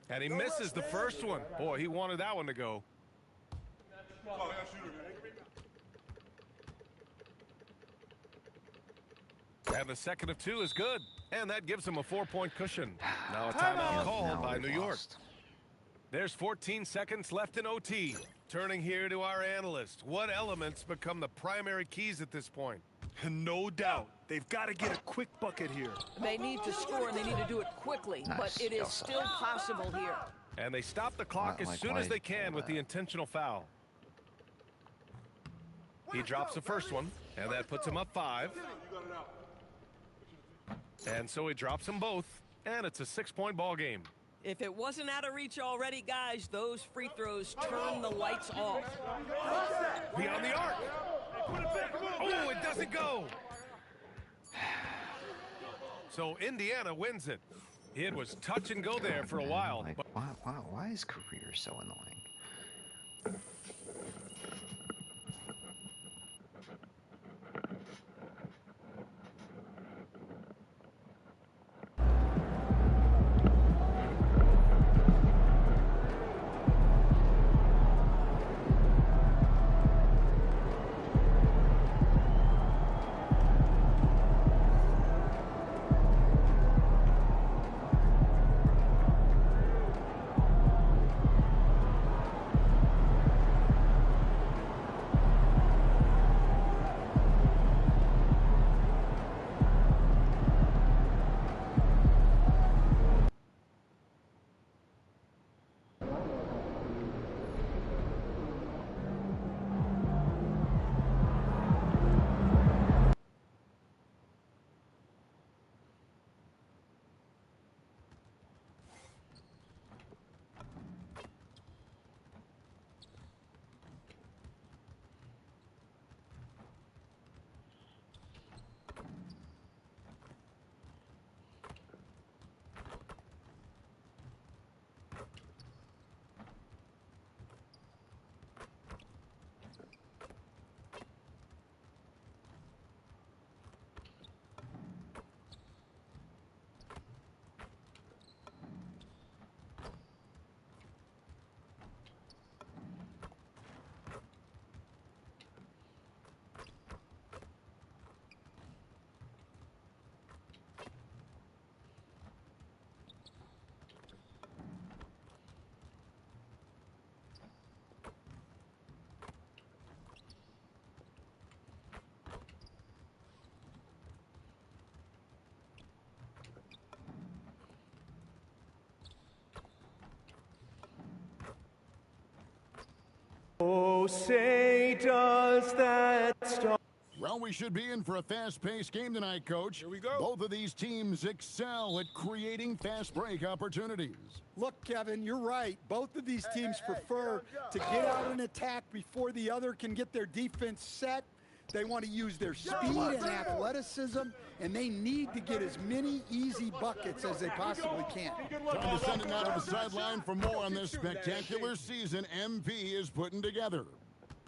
And he misses the first one. Boy, he wanted that one to go. And the second of 2 is good. And that gives him a 4-point cushion. Now a timeout called by New York. There's 14 seconds left in OT. Turning here to our analyst. What elements become the primary keys at this point? No doubt. They've got to get a quick bucket here. They need to score, and they need to do it quickly. Nice. But it is still possible here. And they stop the clock as soon as they can with the intentional foul. He drops the first one, and that puts him up 5. And so he drops them both, and it's a 6-point ball game. If it wasn't out of reach already, guys, those free throws turn the lights off. Beyond the arc. Oh, it doesn't go. So Indiana wins it. It was touch and go there for a while. Like, why is career so annoying? Oh, say does that star... Well, we should be in for a fast-paced game tonight, Coach. Here we go. Both of these teams excel at creating fast break opportunities. Look, Kevin, you're right. Both of these teams prefer to get out and attack before the other can get their defense set. They want to use their speed and athleticism, and they need to get as many easy buckets as they possibly can. Time to send it now to the sideline for more on this spectacular season MP is putting together.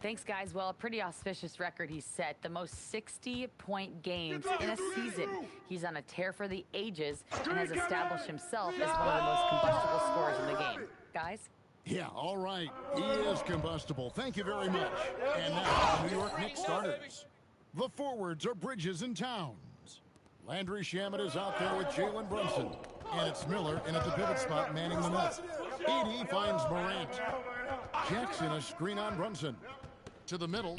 Thanks, guys. Well, a pretty auspicious record he's set. The most 60-point games in a season. He's on a tear for the ages and has established himself as one of the most combustible scorers in the game. Guys? Yeah, all right. He is combustible. Thank you very much. And now, the New York Knicks starters. The forwards are Bridges and Towns. Landry Shamet is out there with Jalen Brunson. And it's Miller in at the pivot spot manning the net. Edey finds Morant. Jackson a screen on Brunson. To the middle.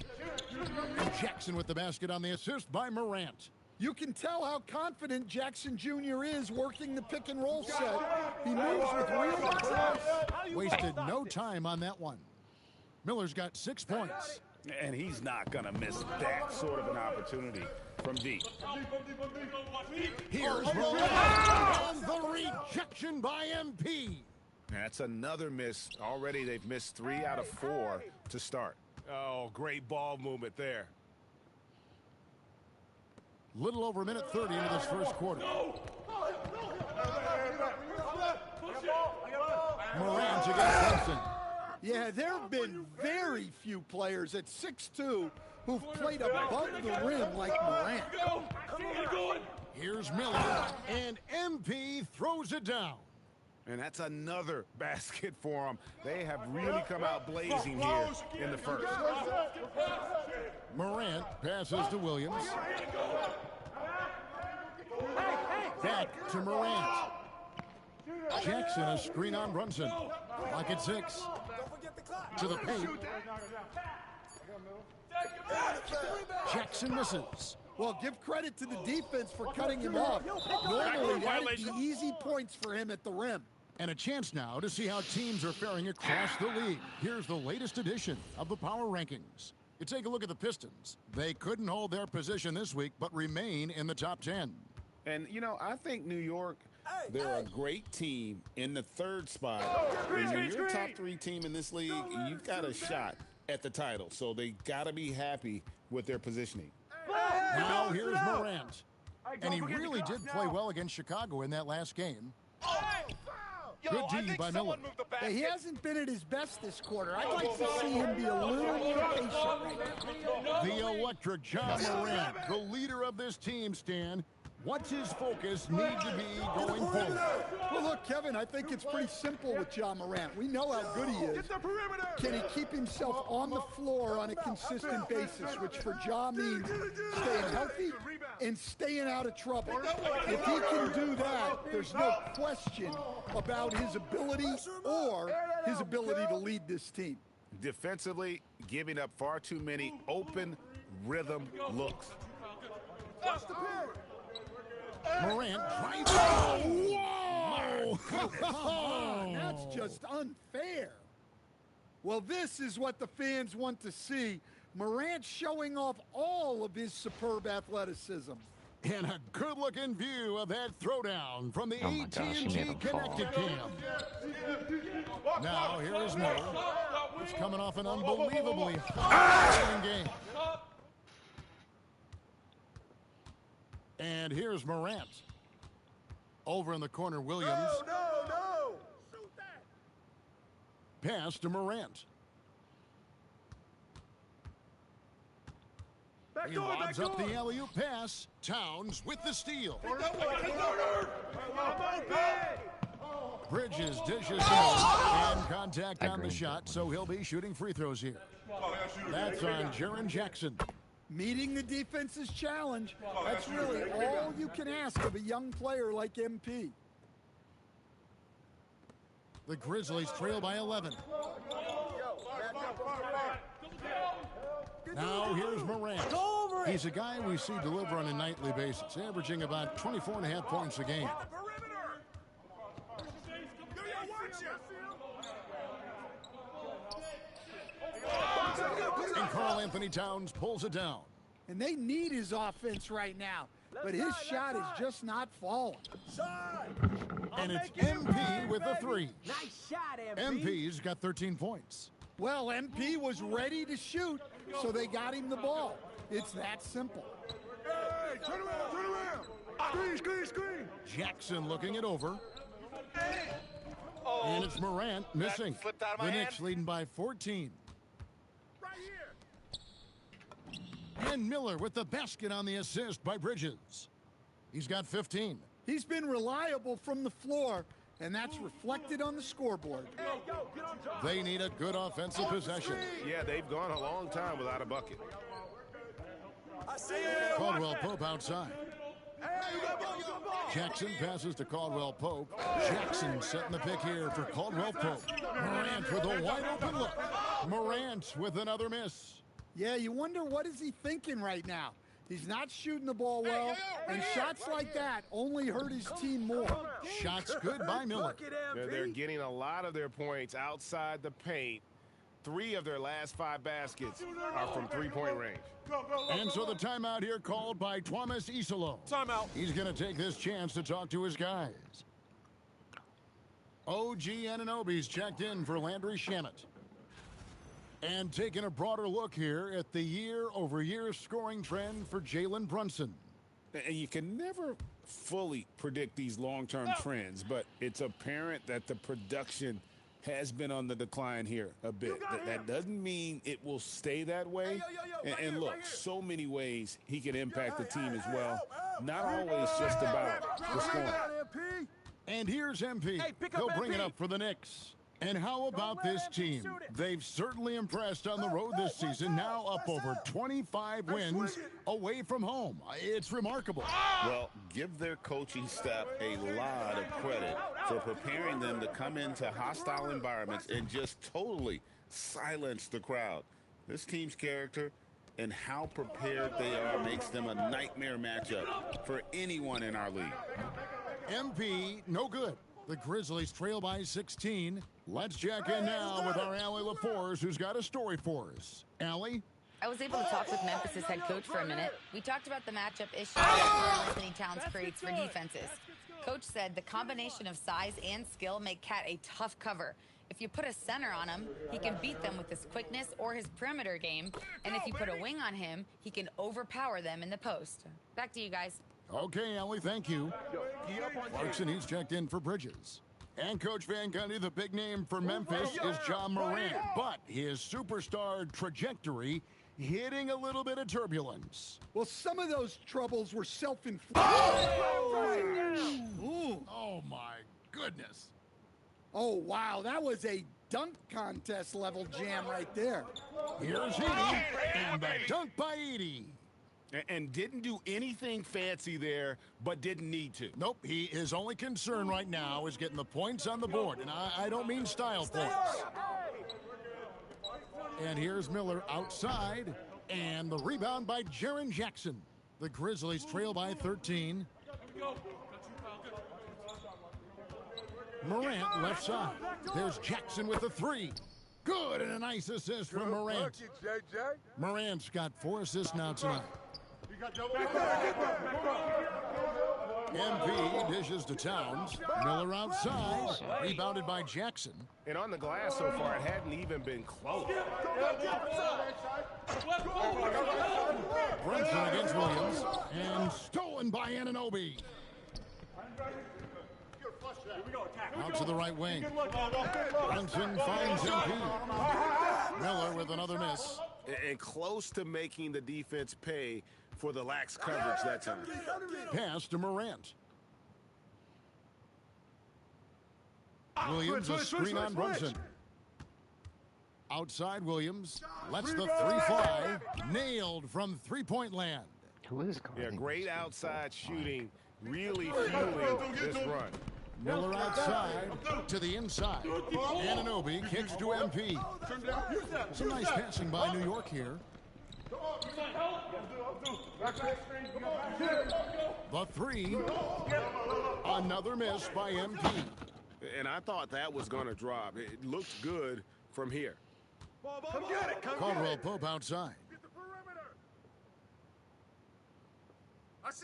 And Jackson with the basket on the assist by Morant. You can tell how confident Jackson Jr. is working the pick and roll set. He moves with real class. Wasted no time on that one. Miller's got 6 points. And he's not going to miss that sort of an opportunity from deep. Here's Morant on the rejection by MP. That's another miss. Already they've missed 3 out of 4 to start. Oh, great ball movement there. Little over a minute 30 into this first quarter. Morant against Brunson. Yeah, there have been very few players at 6'2" who've played above the rim like Morant. Here's Miller, and MP throws it down. And that's another basket for them. They have really come out blazing here in the first. Morant passes to Williams. Back to Morant. Jackson a screen on Brunson. Lock at 6. To the paint. Jackson misses. Well, give credit to the defense for cutting him off. Normally, that would be easy points for him at the rim. And a chance now to see how teams are faring across the league. Here's the latest edition of the Power Rankings. You take a look at the Pistons. They couldn't hold their position this week, but remain in the top 10. And, you know, I think New York, they're a great team in the 3rd spot. And when you're a top 3 team in this league, you've got a shot at the title. So they got to be happy with their positioning. Now here's Morant. And he really did play well against Chicago in that last game. Good D by Miller. Hey, he hasn't been at his best this quarter. I'd like to see him be a little more patient right now. The electric John Morant, the leader of this team, Stan. What's his focus need to be going forward? Well, look, Kevin, I think it's pretty simple with John Morant. We know how good he is. Can he keep himself on the floor on a consistent basis, which for Ja means staying healthy and staying out of trouble. If he can do that, there's no question about his ability or his ability to lead this team. Defensively, giving up far too many open rhythm looks. Morant drives. Whoa! Come on, that's just unfair. Well, this is what the fans want to see. Morant showing off all of his superb athleticism. And a good-looking view of that throwdown from the AT&T Connected Cam. Now, here is Miller. He's coming off an unbelievably high game. And here's Morant. Over in the corner, Williams. No! Pass to Morant. He lobs up the alley-oop pass. Towns with the steal. Bridges dishes and contact on the shot, so he'll be shooting free throws here. That's on Jaren Jackson. Meeting the defense's challenge. That's really all you can ask of a young player like MP. The Grizzlies trail by 11. Now here's Morant. He's a guy we see deliver on a nightly basis, averaging about 24.5 points a game. Karl Anthony Towns pulls it down. And they need his offense right now. But his shot is just not falling. And it's MP with the three. Nice shot, MP. MP's got 13 points. Well, MP was ready to shoot, so they got him the ball. It's that simple. Hey, turn around. Screen. Jackson looking it over. Oh, And it's Morant missing. slipped out of my The hand. Knicks leading by 14. Right here. And Miller with the basket on the assist by Bridges. He's got 15. He's been reliable from the floor, and that's reflected on the scoreboard. They need a good offensive possession. Yeah, they've gone a long time without a bucket. Caldwell Pope outside. Jackson passes to Caldwell Pope. Jackson setting the pick here for Caldwell Pope. Morant with a wide open look. Morant with another miss. Yeah, you wonder what is he thinking right now. He's not shooting the ball well, and shots like that only hurt his team more. Shots good by Miller. They're getting a lot of their points outside the paint. 3 of their last 5 baskets are from three-point range. And so the timeout here called by Thomas Isolo. Timeout. He's going to take this chance to talk to his guys. OG Anunoby's checked in for Landry Shamet. And taking a broader look here at the year-over-year scoring trend for Jalen Brunson. And you can never fully predict these long-term trends, but it's apparent that the production has been on the decline here a bit. That doesn't mean it will stay that way. And look, so many ways he can impact the team as well. Not always just about the scoring. And here's MP. He'll bring it up for the Knicks. And how about this team? They've certainly impressed on the road this season, now up over 25 wins away from home. It's remarkable. Well, give their coaching staff a lot of credit for preparing them to come into hostile environments and just totally silence the crowd. This team's character and how prepared they are makes them a nightmare matchup for anyone in our league. MP, no good. The Grizzlies trail by 16. Let's check in now with our Allie LaForce, who's got a story for us. Allie? I was able to talk with Memphis' head coach for a minute. We talked about the matchup issues that Karl Anthony Towns creates for defenses. Coach said the combination of size and skill make Cat a tough cover. If you put a center on him, he can beat them with his quickness or his perimeter game. And if you put a wing on him, he can overpower them in the post. Back to you guys. Okay, Allie, thank you. Clarkson, he's checked in for Bridges. And Coach Van Gundy, the big name for Memphis is John Morant. But his superstar trajectory hitting a little bit of turbulence. Well, some of those troubles were self-inflicted. Oh, my goodness. Oh, wow, that was a dunk contest level jam right there. Here's Edie, and the dunk by Edie. And didn't do anything fancy there, but didn't need to. Nope, his only concern right now is getting the points on the board, and I don't mean style points. And here's Miller outside, and the rebound by Jaren Jackson. The Grizzlies trail by 13. Morant left side. There's Jackson with a 3. Good, and a nice assist from Morant. Morant's got 4 assists now tonight. MP dishes to Towns. Miller outside. Rebounded by Jackson. And on the glass so far, it hadn't even been close. Brunson against Williams. And stolen by Anunoby. Out to the right wing. Brunson finds MP. Miller with another miss. And close to making the defense pay for the lax coverage that time. Pass to Morant. Williams a screen on Brunson. Outside Williams. Lets the 3 fly. Nailed from three-point land. Who is Yeah, great outside shooting. Really fueling this run. Miller outside to the inside. Anunoby kicks to MP. Some nice passing by New York here. The 3. Another miss by MP. And I thought that was going to drop. It looked good from here. Come get it. Come Caldwell get it. Pope outside.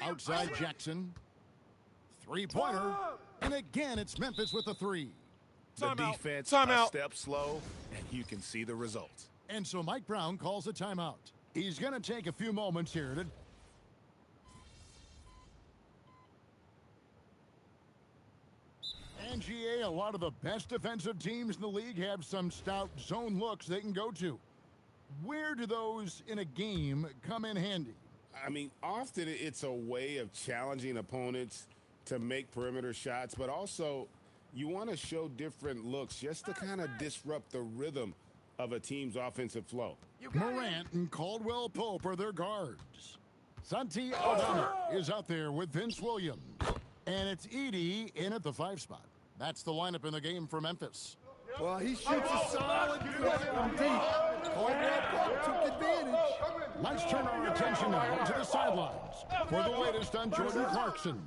Outside Jackson. Three-pointer. And again, it's Memphis with the three. The defense a step slow, and you can see the results. And so Mike Brown calls a timeout. He's going to take a few moments here to... And GA, a lot of the best defensive teams in the league have some stout zone looks they can go to. Where do those in a game come in handy? I mean, often it's a way of challenging opponents to make perimeter shots, but also you want to show different looks just to kind of disrupt the rhythm of a team's offensive flow. Morant and Caldwell Pope are their guards. Santi Aldama is out there with Vince Williams. And it's Edey in at the 5 spot. That's the lineup in the game for Memphis. Well, he shoots a solid from deep. Caldwell Pope took advantage. Let's turn our attention now to the sidelines for the latest on Jordan Clarkson.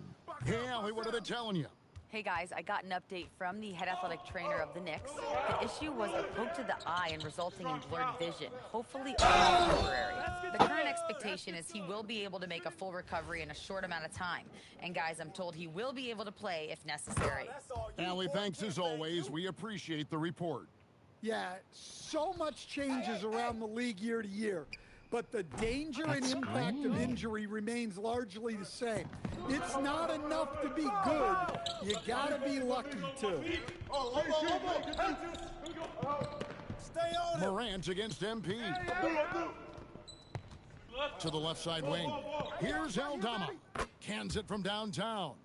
Hey, Allie, what are they telling you? Hey guys, I got an update from the head athletic trainer of the Knicks. The issue was a poke to the eye and resulting in blurred vision, hopefully only temporary. The current expectation is he will be able to make a full recovery in a short amount of time. And guys, I'm told he will be able to play if necessary. Allie, thanks as always. We appreciate the report. Yeah, so much changes around the league year to year. But the danger and impact of injury remains largely the same. It's not enough to be good. You got to be lucky, too. Morant against MP. To the left side wing. Here's Aldama. Cans it from downtown.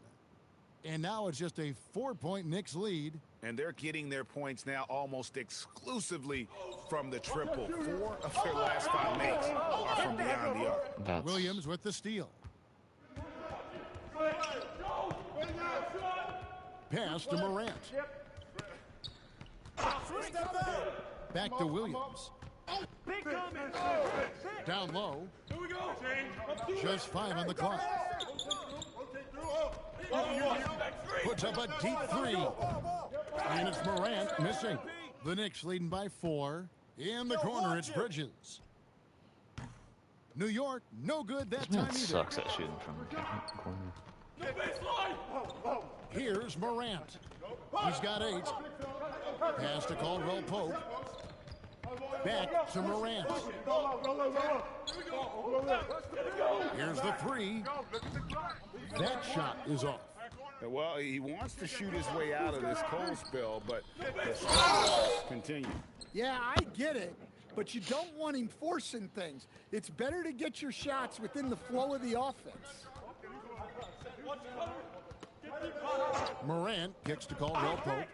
And now it's just a 4-point Knicks lead. And they're getting their points now almost exclusively from the triple. 4 of their last 5 makes are from beyond the arc. Williams with the steal. Pass to Morant. Back to Williams. Down low. Just 5 on the clock. Puts up a deep 3. And it's Morant missing. The Knicks leading by 4. In the corner, it's Bridges. New York, no good that time either. Sucks at shooting from the corner. Here's Morant. He's got 8. Pass to Caldwell Pope. Back to Morant. Here's the 3. That shot is off. Well, he wants to shoot his way out of this cold spell, but the struggles continue. Yeah, I get it, but you don't want him forcing things. It's better to get your shots within the flow of the offense. Morant kicks to Caldwell Pope.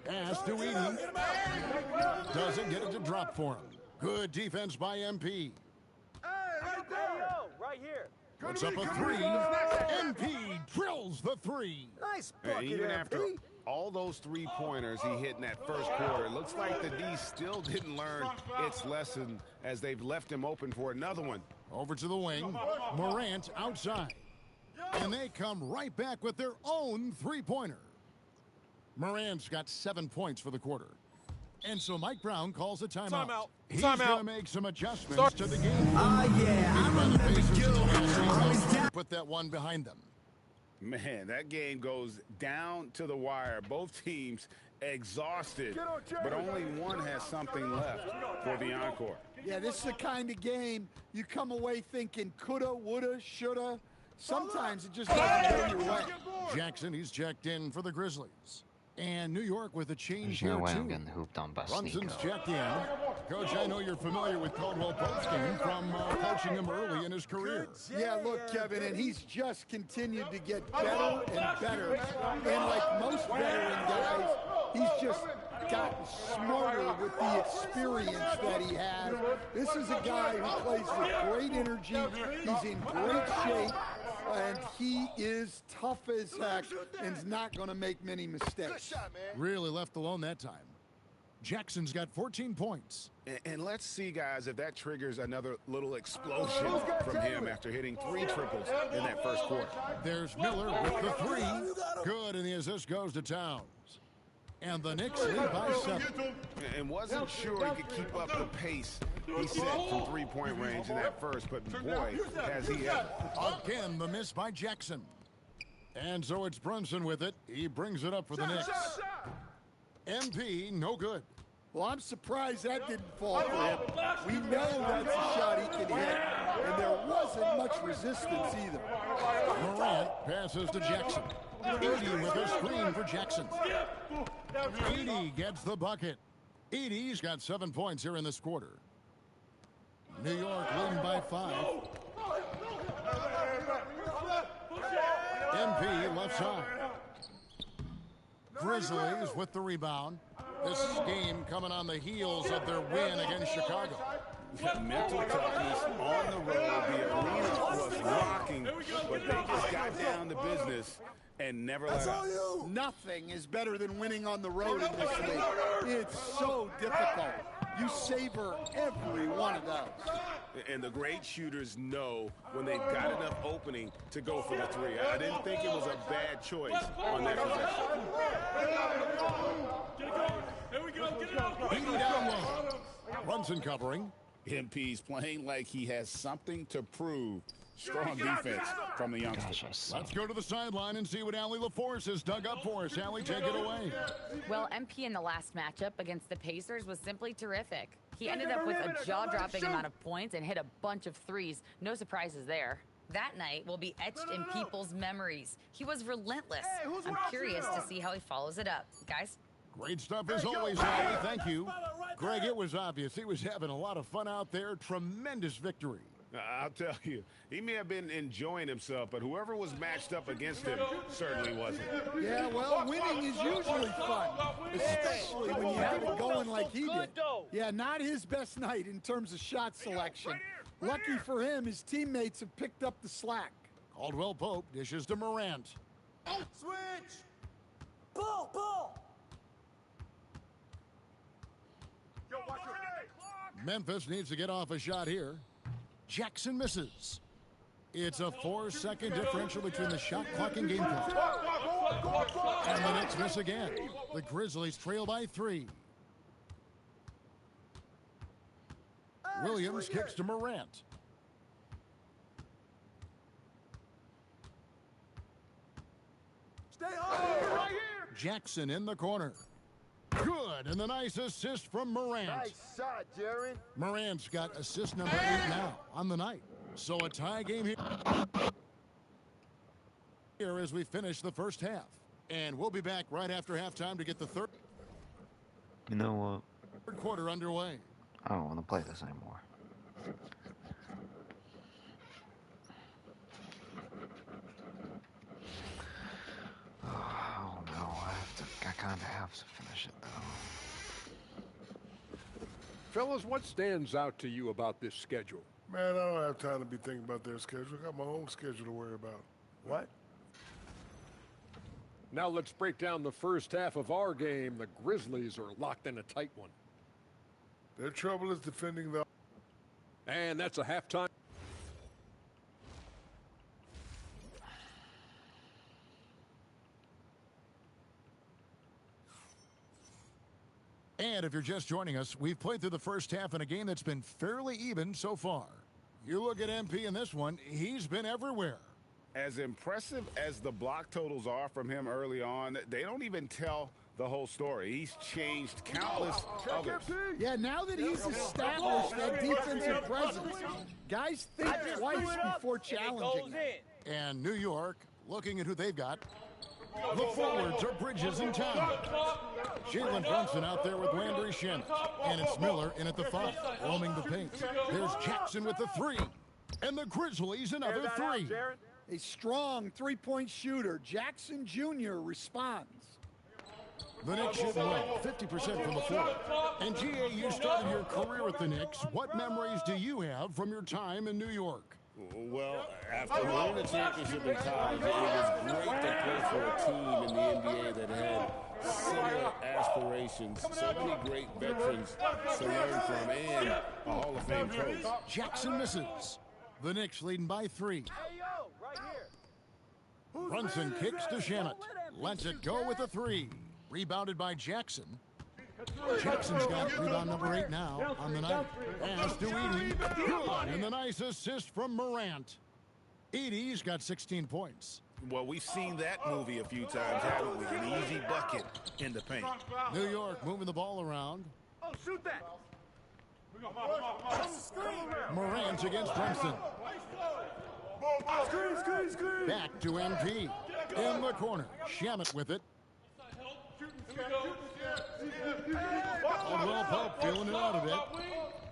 Pass to Edey. Doesn't get it to drop for him. Good defense by MP. Right here. Puts up a 3. MP drills the 3. Nice bucket, even after all those 3-pointers he hit in that first quarter, it looks like the D still didn't learn its lesson as they've left him open for another one. Over to the wing. Morant outside. And they come right back with their own 3-pointer. Morant's got 7 points for the quarter. And so Mike Brown calls a timeout. He's going to make some adjustments to the game. I remember you. Put that one behind them. Man, that game goes down to the wire. Both teams exhausted, but only one has something left for the encore. Yeah, this is the kind of game you come away thinking coulda, woulda, shoulda. Sometimes it just doesn't go your way. Jackson, he's checked in for the Grizzlies. And New York with a change There's no here, way too. I'm getting hooped on by Brunson's Sneeko. checked in. Coach, I know you're familiar with Caldwell Pope's game from coaching him early in his career. Yeah, look, Kevin, and he's just continued to get better and better. And like most veteran guys, he's just gotten smarter with the experience that he has. This is a guy who plays with great energy. He's in great shape. And he is tough as heck and is not going to make many mistakes. Really left alone that time. Jackson's got 14 points. And let's see, guys, if that triggers another little explosion from him after hitting 3 triples in that first quarter. There's Miller with the 3. Good, and the assist goes to Towns. And the Knicks lead by 7. And wasn't sure he could keep up the pace he set from three-point range in that first, but boy, has he ever. Again, the miss by Jackson. And so it's Brunson with it. He brings it up for the Knicks. MP, no good. Well, I'm surprised that didn't fall for him. We know that's a shot he can hit, and there wasn't much resistance either. Morant passes to Jackson. Edey with a screen for Jackson. Edey gets the bucket. Edey's got 7 points here in this quarter. New York leading by 5. MP left side. Grizzlies with the rebound. This game coming on the heels of their win against Chicago. Mental toughness on the road. The arena was rocking, but they just got down to business and never let up. Nothing is better than winning on the road in this league. It's so difficult. You savor every one of those. And the great shooters know when they've got enough opening to go for the three. I didn't think it was a bad choice on that possession. Here we go. Get it out. Beating down low. Brunson covering. MP's playing like he has something to prove. Strong defense from the youngsters. Let's go to the sideline and see what Allie LaForce has dug up for us. Allie, take it away. Well, MP in the last matchup against the Pacers was simply terrific. He ended up with a jaw-dropping amount of points and hit a bunch of threes. No surprises there. That night will be etched in people's memories. He was relentless. I'm curious to see how he follows it up. Guys? Great stuff as always, Allie. Thank you. Greg, it was obvious. He was having a lot of fun out there. Tremendous victory. I'll tell you, he may have been enjoying himself, but whoever was matched up against him certainly wasn't. Yeah, well, winning is usually fun, especially when you have it going like he did. Yeah, not his best night in terms of shot selection. Lucky for him, his teammates have picked up the slack. Caldwell Pope dishes to Morant. Switch. Ball. Memphis needs to get off a shot here. Jackson misses. It's a 4-second differential between the shot clock and game clock. And the Knicks miss again. The Grizzlies trail by 3. Williams kicks to Morant. Stay home. Right here. Jackson in the corner. Good, and the nice assist from Morant. Nice shot, Jaron. Morant's got assist number 8 now on the night. So a tie game here as we finish the first half. And we'll be back right after halftime to get the third quarter underway. I don't want to play this anymore. Oh no, I kind of have to finish it though. Fellas, what stands out to you about this schedule? Man, I don't have time to be thinking about their schedule. I got my own schedule to worry about. What? Now let's break down the first half of our game. The Grizzlies are locked in a tight one. Their trouble is defending the... And that's a halftime. And if you're just joining us, we've played through the first half in a game that's been fairly even so far. You look at MP in this one, he's been everywhere. As impressive as the block totals are from him early on, they don't even tell the whole story. He's changed countless others. Yeah, now that he's established that defensive presence, guys think twice before challenging him. And New York, looking at who they've got, the forwards are Bridges and Town. Jalen Brunson out there with Landry Shamet. And it's Miller in at the 5, roaming the paint. There's Jackson with the 3. And the Grizzlies another 3. A strong three-point shooter, Jackson Jr. responds. The Knicks shoot well, 50% from the floor. And GA, you started your career with the Knicks. What memories do you have from your time in New York? Well, after winning the championship in college, it was great to play for a team in the NBA that had similar aspirations. So many great veterans to learn from, and a Hall of Fame coach. Jackson misses. The Knicks leading by 3. Brunson kicks to Shamet. Lets it go with a 3. Rebounded by Jackson. Jackson's got rebound number 8 now on the night. Pass to Edey. Good. And the nice assist from Morant. Edey's got 16 points. Well, we've seen that movie a few times, haven't we? An easy bucket in the paint. New York moving the ball around. Oh, shoot that. Morant against Brunson. Screen. Back to MP. In the corner. Shamet with it. Caldwell Pope feeling it out of it.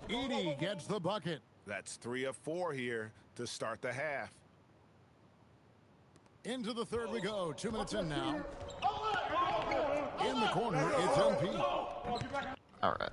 Edey gets the bucket. That's 3 of 4 here to start the half. Into the third we go. 2 minutes in now. In the corner, it's MP. All right.